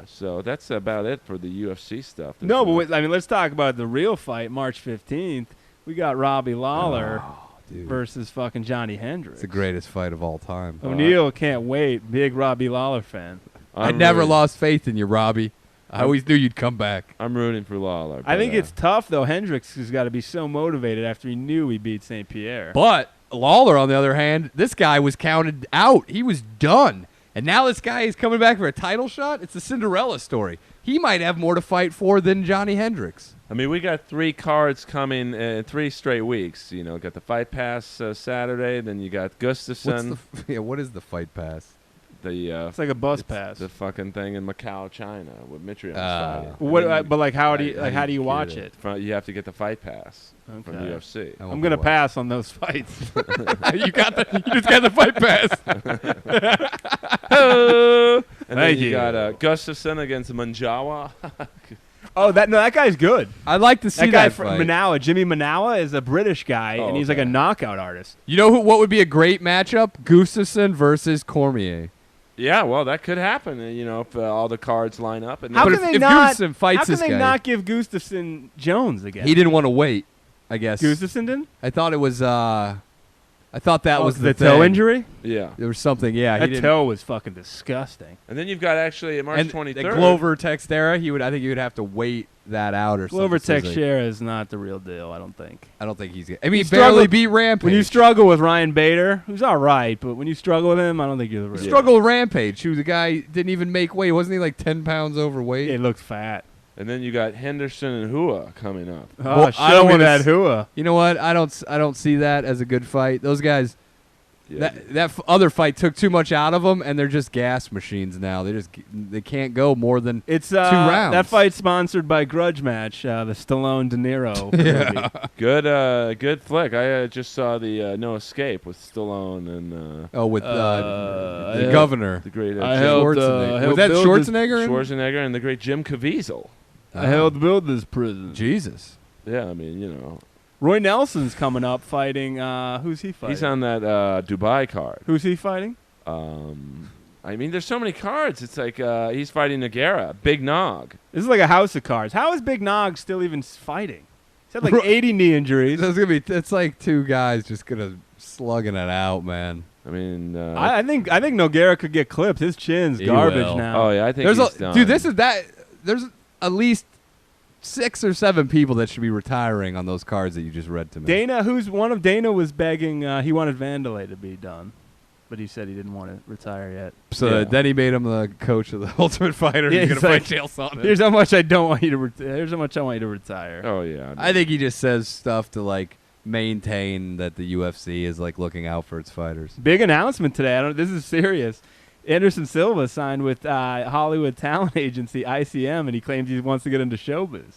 So that's about it for the UFC stuff. No, but wait, I mean, let's talk about the real fight, March 15th. We got Robbie Lawler Dude, versus fucking Johnny Hendricks. it's the greatest fight of all time. O'Neal can't wait. Big Robbie Lawler fan. I never lost faith in you, Robbie. I always knew you'd come back. I'm rooting for Lawler. I think but, it's tough, though. Hendricks has got to be so motivated after he knew he beat St. Pierre. But Lawler, on the other hand, this guy was counted out. He was done. And now this guy is coming back for a title shot? It's a Cinderella story. He might have more to fight for than Johnny Hendricks. I mean, we got 3 cards coming in 3 straight weeks. Got the Fight Pass Saturday, then you got Gustafson. What is the Fight Pass? It's like a bus pass. The fucking thing in Macau, China, with Mitrione fighting. But like, how do you I how do you get watch it. it? You have to get the Fight Pass from Okay. UFC. I won't I'm be gonna watching. pass on those fights. You just got the Fight Pass. And then Thank you you. got Gustafson against Manjawa. Oh, that guy's good. I'd like to see That guy that from fight. Manawa, Jimmy Manawa, is a British guy, Oh, and he's like a okay. knockout artist. You know what would be a great matchup? Gustafson versus Cormier. Yeah, well, that could happen. If all the cards line up. And How But can if they not? Gustafson fights How can this they guy- not give Gustafson Jones again? He didn't want to wait, I guess. Gustafson didn't. I thought it was I thought that was the thing. toe injury. Yeah. There was something. Yeah, That toe was fucking disgusting. And then you've got actually March 23rd. The Glover Teixeira, I think he would have to wait that out or Glover something. Teixeira is not the real deal, I don't think. I don't think he's good. I mean, he barely beat Rampage. When you struggle with Ryan Bader, who's all right, but when you struggle with him, I don't think you're the real deal. Struggle with Rampage, who the guy didn't even make weight. Wasn't he like 10 pounds overweight? He looked fat. And then you got Henderson and Hua coming up. Oh, Well, I don't show me wanna that Hua. You know what? I don't see that as a good fight. Those guys, Yeah. that other fight took too much out of them, and they're just gas machines now. They can't go more than It's 2 rounds. That fight's sponsored by Grudge Match, the Stallone De Niro movie. Good flick. I just saw the No Escape with Stallone and with Uh, the governor. the great I helped, Schwarzenegger. Was that build Schwarzenegger? in? Schwarzenegger and the great Jim Caviezel. I helped build this prison. Jesus. Yeah, I mean, you know, Roy Nelson's coming up fighting. Who's he fighting? he's on that Dubai card. Who's he fighting? I mean, there's so many cards. It's like he's fighting Nogueira, Big Nog. This is like a house of cards. How is Big Nog still even fighting? He's had like 80 knee injuries. It's like 2 guys just gonna slugging it out, man. I mean, I think Nogueira could get clipped. His chin's He garbage will. now. oh yeah, I think There's he's done. dude. There's at least 6 or 7 people that should be retiring on those cards that you just read to me. Dana, Dana was begging. He wanted Vandalay to be done, but he said he didn't want to retire yet. So Yeah. then he made him the coach of the Ultimate Fighter. Yeah, He's he's gonna like, fight Chael Sonnen. Here's how much I don't want you to. Here's how much I want you to retire. Oh yeah, I think he just says stuff to like maintain that the UFC is like looking out for its fighters. Big announcement today. This is serious. Anderson Silva signed with Hollywood talent agency ICM, and he claims he wants to get into showbiz.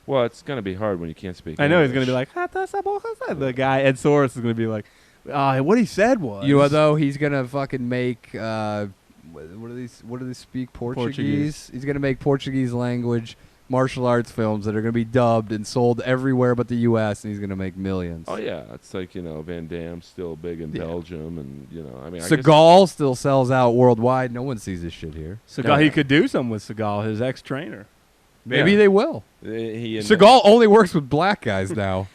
Well, it's gonna be hard when you can't speak. I know he's English. going to be like, the guy Ed Soros is going to be like, what he said was. You know what, though? He's gonna fucking make what do they speak? Portuguese. He's gonna make Portuguese language martial arts films that are gonna be dubbed and sold everywhere but the U.S. and he's gonna make millions. Oh yeah, it's like Van Damme's still big in Belgium, and I mean, Seagal still sells out worldwide. No one sees this shit here. Seagal, he could do something with Seagal, his ex-trainer. Maybe they will. He Seagal only works with black guys now.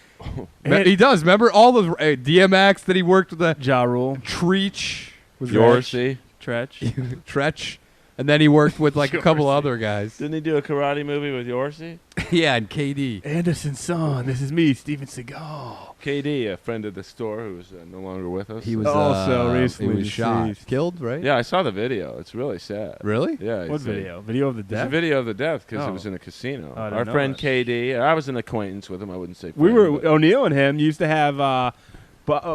He does. Remember all those DMX that he worked with the Ja Rule. Treach. Yorsi. Tretch. Tretch. And then he worked with like a couple other guys. Didn't he do a karate movie with Yorsi? Yeah, and KD. Anderson's son, this is me, Steven Seagal. KD, a friend of the store who's no longer with us. He was Also recently he was shot, deceased. killed, right? Yeah, I saw the video. It's really sad. Really? Yeah. What video? Video of the There's a death? video of the death because Oh. it was in a casino. I didn't Our know friend that. KD, I was an acquaintance with him. I wouldn't say We friend, were but- O'Neill and him used to have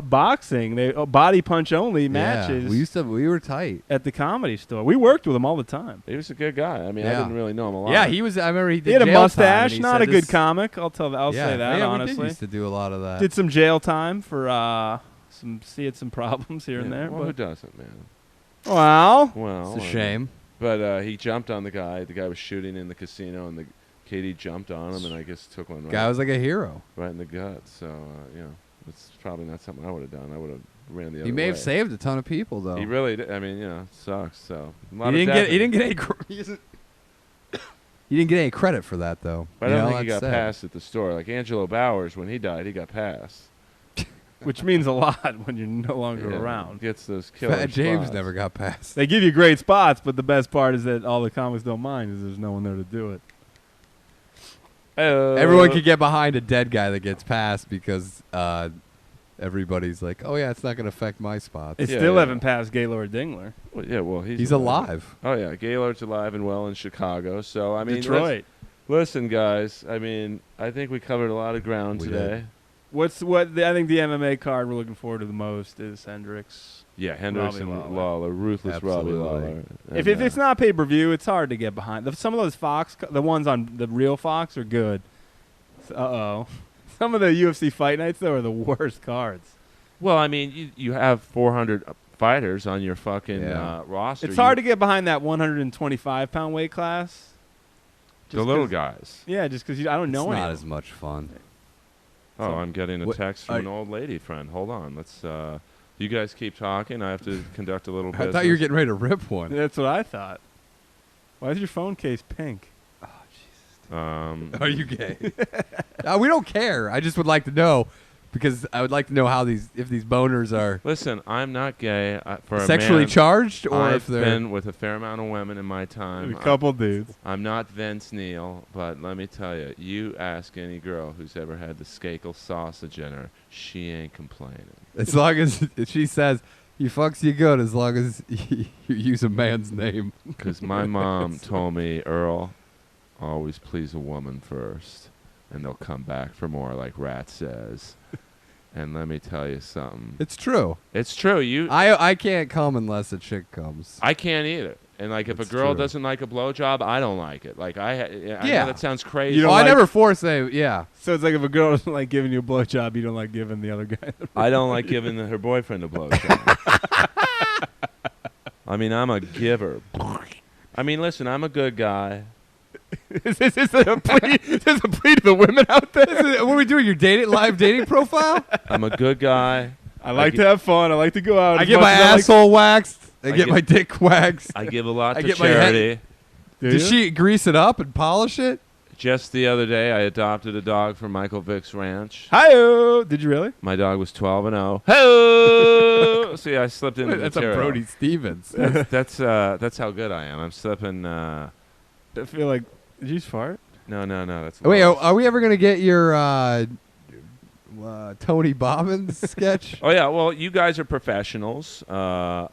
boxing, body punch only matches Yeah, we were tight. at the Comedy Store. We worked with him all the time. He was a good guy. I mean, I Yeah. didn't really know him a lot. Yeah, he was. I remember he did He had a jail time, mustache, and he not said a good this- comic. I'll say that. Yeah, we honestly. used to do a lot of that. Did some jail time for he had some problems here and Yeah, there. Well, who But doesn't, man? well, Well, It's a shame. But he jumped on the guy. The guy was shooting in the casino, and the KD jumped on him, and I guess took one Guy was like a hero. right in the gut. So it's probably not something I would have done. I would have ran the other He may way. have saved a ton of people, though. He really did. I mean, it sucks. So a lot He of didn't death. get. He didn't get any. He didn't get any credit for that, though. But I You don't know, think he that's got sad. passed at the store. Like Angelo Bowers, when he died, he got passed. which means a lot when you're no longer Yeah, around. Gets those killer Fat James spots. never got passed. They give you great spots, but the best part is that all the comics don't mind is there's no one there to do it. Everyone could get behind a dead guy that gets passed because everybody's like, "Oh yeah, it's not going to affect my spots." They Yeah, still yeah. haven't passed Gaylord Dingler. Well, He's alive. Oh yeah, Gaylord's alive and well in Chicago. So I mean, Detroit. Listen, guys. I mean, I think we covered a lot of ground We today. I think the MMA card we're looking forward to the most is Hendricks. Yeah, Hendricks Robbie and Lawler. Lawler, ruthless Robbie Absolutely. Lawler. If And, it's not pay-per-view, it's hard to get behind. Some of those the ones on the real Fox are good. Some of the UFC fight nights, though, are the worst cards. well, I mean, you have 400 fighters on your fucking Yeah. roster. It's hard to get behind that 125-pound weight class. the little guys. Yeah, just because I don't know It's not anyone. as much fun. Oh, I'm getting a What- text from an old lady friend. Hold on, let's. You guys keep talking. I have to conduct a little I business. thought you were getting ready to rip one. That's what I thought. Why is your phone case pink? Are you gay? We don't care. I just would like to know. because I would like to know if these boners are Listen, I'm not gay. For sexually a man, charged, or I've if they're been with a fair amount of women in my time. A couple dudes. I'm not Vince Neil, but let me tell you, you ask any girl who's ever had the Skakel sausage in her, she ain't complaining. as long as she says he fucks you good, as long as you use a man's name. Because my mom told me, Earl, always please a woman first, and they'll come back for more, like Rat says. And let me tell you something. It's true. It's true. I can't come unless a chick comes. I can't either. And like, if It's a girl true. doesn't like a blowjob, I don't like it. Like I know that sounds crazy. You don't I like- never force a yeah. So it's like if a girl doesn't like giving you a blowjob, you don't like giving the other guy. I don't like giving her boyfriend a blowjob. I mean, I'm a giver. I mean, listen, I'm a good guy. Is this a plea? Is this a plea to the women out there? What are we doing? Your live dating profile? I'm a good guy. I like to have fun. I like to go out. I as get much my as I like- asshole waxed. I get get- my dick waxed. I give a lot I to get my head- charity. Do Does you? she grease it up and polish it? Just the other day, I adopted a dog from Michael Vick's ranch. Hi-oh. Did you really? My dog was 12 and 0. Hey! See, I slipped into That's the a material. Brody Stevens. That's how good I am. I'm slipping. I feel like. Did you just fart? No. That's Wait, Lois. are we ever gonna get your Tony Bobbins sketch? Oh yeah. Well, you guys are professionals. Why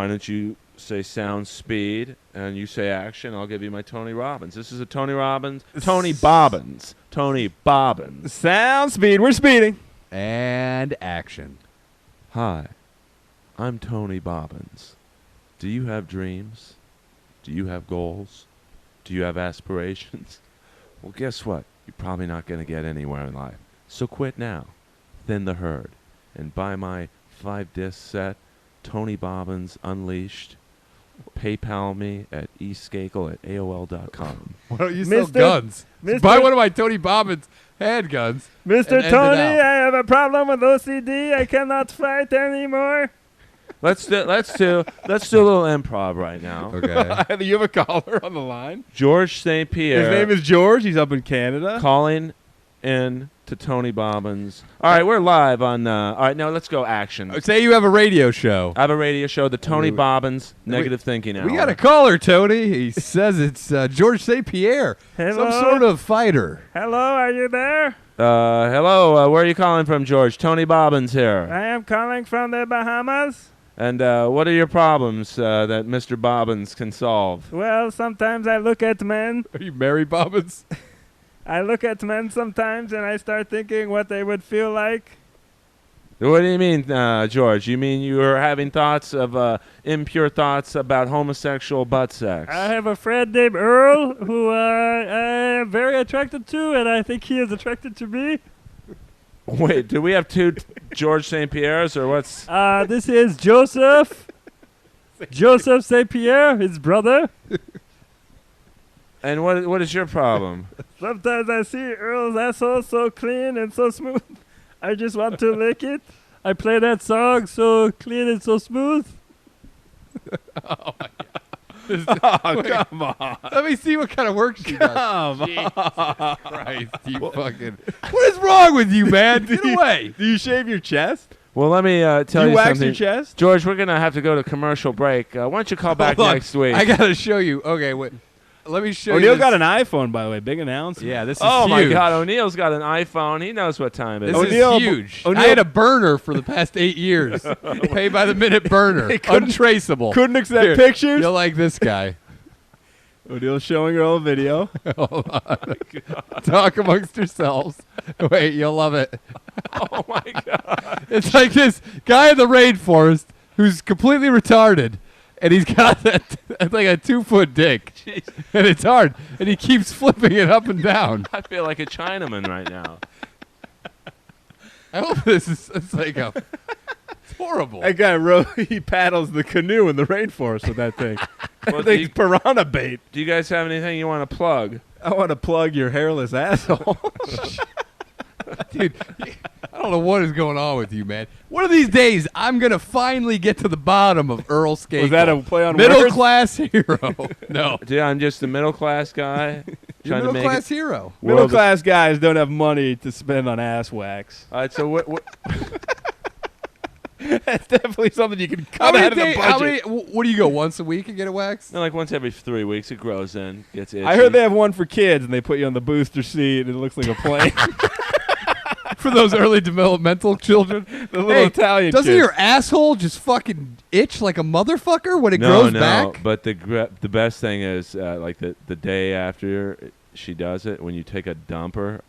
don't you say sound speed and you say action? I'll give you my Tony Robbins. This is a Tony Bobbins. Tony Bobbins. Sound speed. We're speeding. And action. Hi, I'm Tony Bobbins. Do you have dreams? Do you have goals? Do you have aspirations? Well, guess what? You're probably not going to get anywhere in life. So quit now. Thin the herd. And buy my 5-disc set, Tony Bobbins Unleashed. PayPal me at eskakel@aol.com. Why don't you sell Mr. guns? Mr. Buy one of my Tony Bobbins handguns. Mr. And end it Tony, out. I have a problem with OCD. I cannot fight anymore. Let's do a little improv right now. Okay. You have a caller on the line? George St. Pierre. His name is George. He's up in Canada. calling in to Tony Bobbins. All right, we're live on. All right, now let's go action. Say you have a radio show. I have a radio show, the Tony We- Bobbins Negative Thinking Hour. We got a caller, Tony. He says it's George St. Pierre, Hello? some sort of fighter. Hello, are you there? Hello, where are you calling from, George? Tony Bobbins here. I am calling from the Bahamas. And what are your problems that Mr. Bobbins can solve? Well, sometimes I look at men. Are you Mary Bobbins? I look at men sometimes and I start thinking what they would feel like. What do you mean, George? You mean you are having thoughts of impure thoughts about homosexual butt sex? I have a friend named Earl who I am very attracted to, and I think he is attracted to me. Wait, do we have two George St. Pierres, or what's... This is Joseph. Joseph St. Pierre, his brother. And what is your problem? Sometimes I see Earl's asshole so clean and so smooth. I just want to lick it. I play that song so clean and so smooth. Oh, come on. Let me see what kind of work she does. Come on. Christ, you fucking... What is wrong with you, man? Get away. Do you shave your chest? Well, let me tell Do you you wax something. your chest? George, we're going to have to go to commercial break. Why don't you call back Hold on. next week? I got to show you. Okay, wait. Let me show you. O'Neill this. got an iPhone, by the way. Big announcement. Yeah, this is Oh, my huge. God. O'Neill's got an iPhone. He knows what time it This is. O'Neill- is huge. O'Neill- I had a burner for the past 8 years. Pay by the minute burner. couldn't- Untraceable. Couldn't accept Here, pictures? You'll like this guy. O'Neill's showing Earl a video. Hold on. Talk amongst yourselves. Wait, you'll love it. Oh, my God. It's like this guy in the rainforest who's completely retarded, and he's got that like a 2-foot dick, and it's hard, and he keeps flipping it up and down. I feel like a Chinaman right now. I hope this is it's like a it's horrible. That guy he paddles the canoe in the rainforest with that thing. Well, That thing's piranha bait. Do you guys have anything you want to plug? I want to plug your hairless asshole. Dude, I don't know what is going on with you, man. One of these days, I'm gonna finally get to the bottom of Earl Skakel. Was that a play on middle words? class hero? No. Dude, I'm just a middle-class guy. You're a trying to make middle-class it. hero. Middle class guys don't have money to spend on ass wax. All right, so what That's definitely something you can cut out of the budget. What do you go once a week and get a wax? no, like once every 3 weeks it grows in, gets itchy. I heard they have one for kids, and they put you on the booster seat, and it looks like a plane. For those early developmental children. The little Italian Doesn't kids. your asshole just fucking itch like a motherfucker when it no, grows no, back? but the best thing is like the day after she does it, when you take a dumper,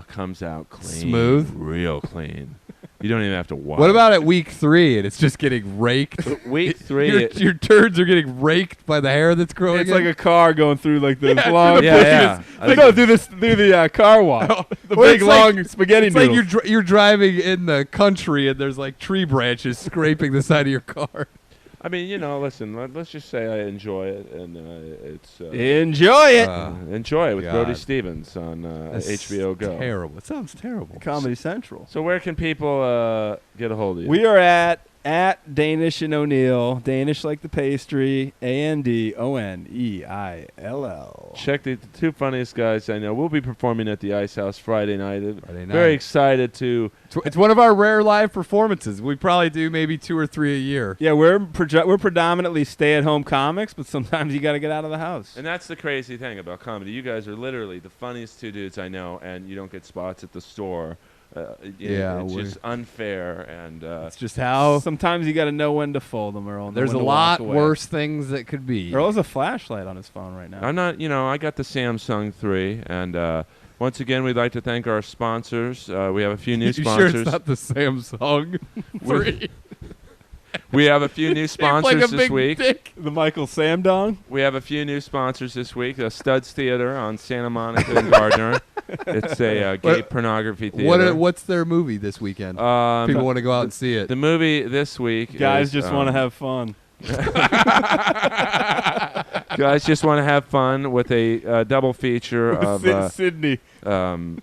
it comes out clean, Smooth? real clean. You don't even have to wash. What about at week 3 and it's just getting raked? week 3? Your turds are getting raked by the hair that's growing. It's like a car going through like the long. Yeah. They go through the car wash. The Or big it's like- long spaghetti It's like noodles. you're driving in the country and there's like tree branches scraping the side of your car. I mean, listen. Let's just say I enjoy it, and it's Enjoy it. enjoy it with God. Brody Stevens on That's HBO Go. Terrible. It sounds terrible. Comedy Central. So where can people get a hold of you? We are at Danish and O'Neill. Danish like the pastry. ANDONEILL. Check the two funniest guys I know. We'll be performing at the Ice House Friday night. Friday Very night. excited to. It's one of our rare live performances. We probably do maybe 2 or 3 a year. Yeah, we're predominantly stay-at-home comics, but sometimes you got to get out of the house. And that's the crazy thing about comedy. You guys are literally the funniest two dudes I know, and you don't get spots at the store. It's just unfair, and It's just how Sometimes you got to know when to fold them, Earl. and there's a when to lot walk away. worse things that could be. Earl has a flashlight on his phone right now. I'm not. I got the Samsung 3, and once again, we'd like to thank our sponsors. We have a few new You sponsors. sure it's not the Samsung 3? We have a few new sponsors like a this big week. dick. The Michael Samdong. We have a few new sponsors this week. Studs Theater on Santa Monica and Gardner. It's a gay pornography theater. What's their movie this weekend? People want to go out and see it. The movie this week. Guys is, just want to have fun. Guys just want to have fun with a double feature of Sydney.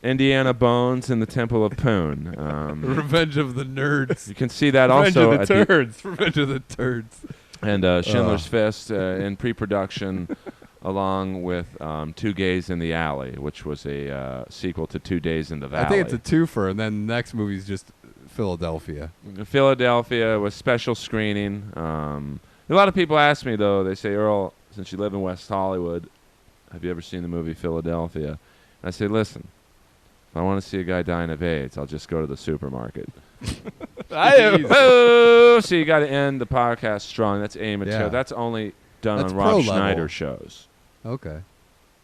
Indiana Bones and the Temple of Poon. Revenge of the Nerds. You can see that Revenge also of at the the turds. Revenge of the Turds. and Schindler's Fist in pre-production, along with Two Gays in the Alley, which was a sequel to 2 Days in the Valley. I think it's a twofer, and then the next movie's just Philadelphia. Philadelphia was special screening. A lot of people ask me, though, they say, Earl, since you live in West Hollywood, have you ever seen the movie Philadelphia? And I say, listen, if I want to see a guy dying of AIDS, I'll just go to the supermarket. Oh, so you got to end the podcast strong. That's amateur. Yeah. That's only done That's on pro Rob level. Schneider shows. Okay.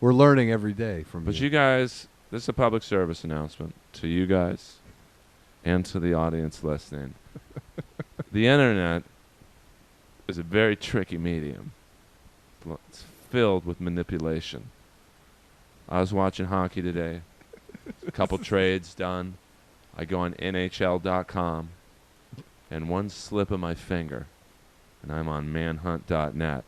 We're learning every day from But you. you guys, this is a public service announcement to you guys and to the audience listening. The internet is a very tricky medium. It's filled with manipulation. I was watching hockey today. A couple trades done. I go on NHL.com, and one slip of my finger, and I'm on manhunt.net.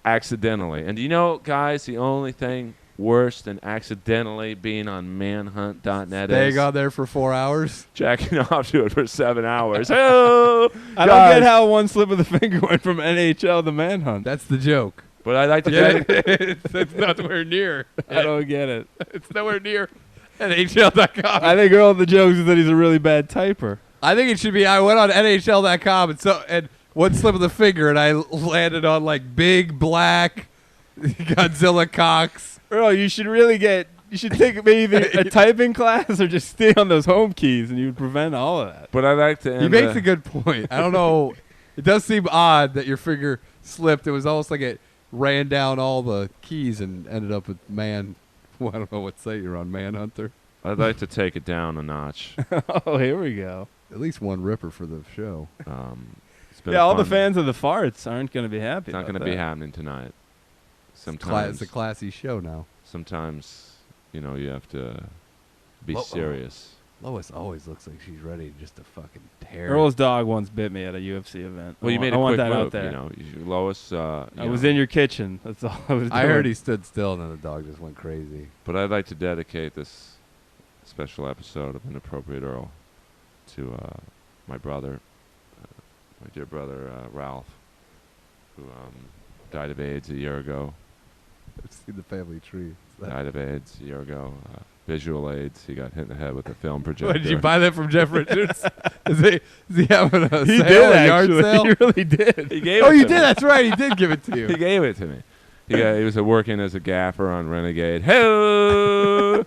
Accidentally. And you know, guys, the only thing worse than accidentally being on manhunt.net is Staying on there for 4 hours. jacking off to it for 7 hours. Oh, I don't get how one slip of the finger went from NHL to Manhunt. That's the joke. But I like to It's nowhere near. I don't get it. It's nowhere near NHL.com. I think Earl the jokes is that he's a really bad typer. I think it should be. I went on NHL.com and one slip of the finger, and I landed on like big black Godzilla cocks. Earl, you should take maybe a typing class or just stay on those home keys, and you would prevent all of that. But I like to end He makes a good point. I don't know. It does seem odd that your finger slipped. It was almost like it ran down all the keys and ended up with man. Well, I don't know what site you're on, Manhunter. I'd like to take it down a notch. Oh, here we go. At least one ripper for the show. It's been Yeah, all the fun. fans of the farts aren't going to be happy. It's not going to be happening tonight. It's Sometimes, a classy show now. sometimes, you have to be Well, serious. Lois always looks like she's ready just to fucking tear. Earl's dog once bit me at a UFC event. Well, you made I a want quick that move. out there. Lois. I was in your kitchen. That's all I was doing. I heard he stood still and then the dog just went crazy. But I'd like to dedicate this special episode of Inappropriate Earl to my brother, my dear brother Ralph, who died of AIDS a year ago. I've seen the family tree. Died of AIDS a year ago. Visual AIDS. He got hit in the head with a film projector. What, did you buy that from Jeff Richards? is he having a He sale, did a yard actually. sale? He really did. He gave Oh, it you to did? me. That's right. He did give it to you. He gave it to me. He was working as a gaffer on Renegade. Hey.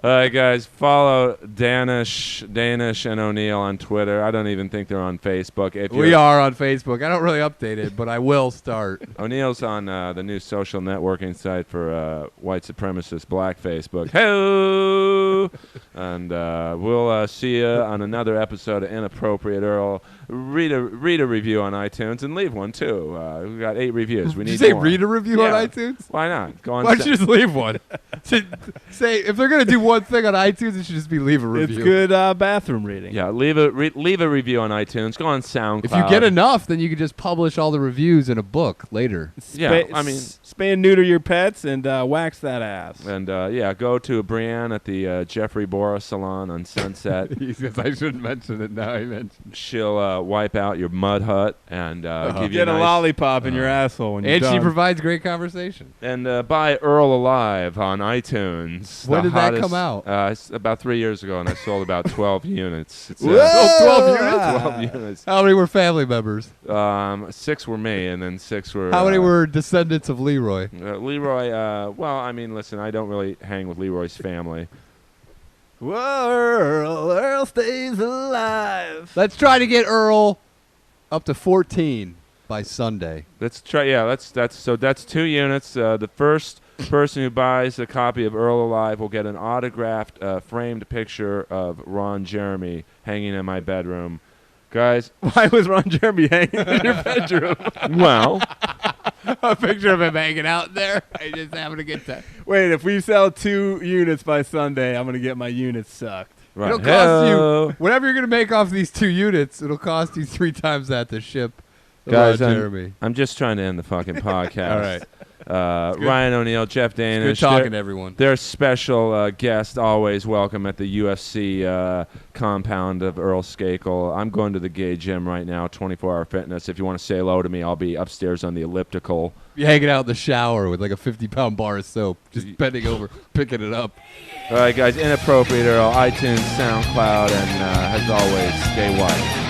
All right, guys, follow Danish and O'Neill on Twitter. I don't even think they're on Facebook. We are on Facebook. I don't really update it, but I will start. O'Neill's on the new social networking site for white supremacist black Facebook. Hey, and we'll see you on another episode of Inappropriate Earl. Read a review on iTunes and leave one too. We got 8 reviews. We Did need you say more. read a review on Yeah. iTunes? Why not? Go on. Why don't you just leave one? Say if they're gonna do one thing on iTunes, it should just be leave a review. It's good bathroom reading. Yeah, leave a review on iTunes. Go on SoundCloud. If you get enough, then you can just publish all the reviews in a book later. Yeah, I mean, spay and neuter your pets and wax that ass. and yeah, go to Brienne at the Jeffrey Boris Salon on Sunset. I shouldn't mention it now. I mentioned. She'll wipe out your mud hut and give you Get a nice, lollipop in your asshole when you're And she done. provides great conversation. And buy Earl Alive on iTunes. When The did that hottest- come out? About 3 years ago, and I sold about 12 units. It's, Whoa! 12 units? 12 units. How many were family members? 6 were me, and then 6 were. How many were descendants of Leroy? Leroy? Well, I mean, listen, I don't really hang with Leroy's family. Whoa, Earl stays alive. Let's try to get Earl up to 14 by Sunday. Let's try. Yeah, that's 2 units. The first person who buys a copy of Earl Alive will get an autographed, framed picture of Ron Jeremy hanging in my bedroom. Guys, Why was Ron Jeremy hanging in your bedroom? well, A picture of him hanging out there. I just having a good time. Wait, if we sell 2 units by Sunday, I'm going to get my units sucked. right. It'll cost Hello. you, whatever you're going to make off these 2 units, it'll cost you 3 times that to ship. Guys, Jeremy. I'm just trying to end the fucking podcast. All right. Ryan O'Neill, Jeff Good Danish. talking to everyone. Their special guest, always welcome at the UFC compound of Earl Skakel. I'm going to the gay gym right now, 24-hour fitness. If you want to say hello to me, I'll be upstairs on the elliptical. You're hanging out in the shower with like a 50-pound bar of soap, just bending over, picking it up. All right, guys, Inappropriate Earl, iTunes, SoundCloud, and as always, stay white.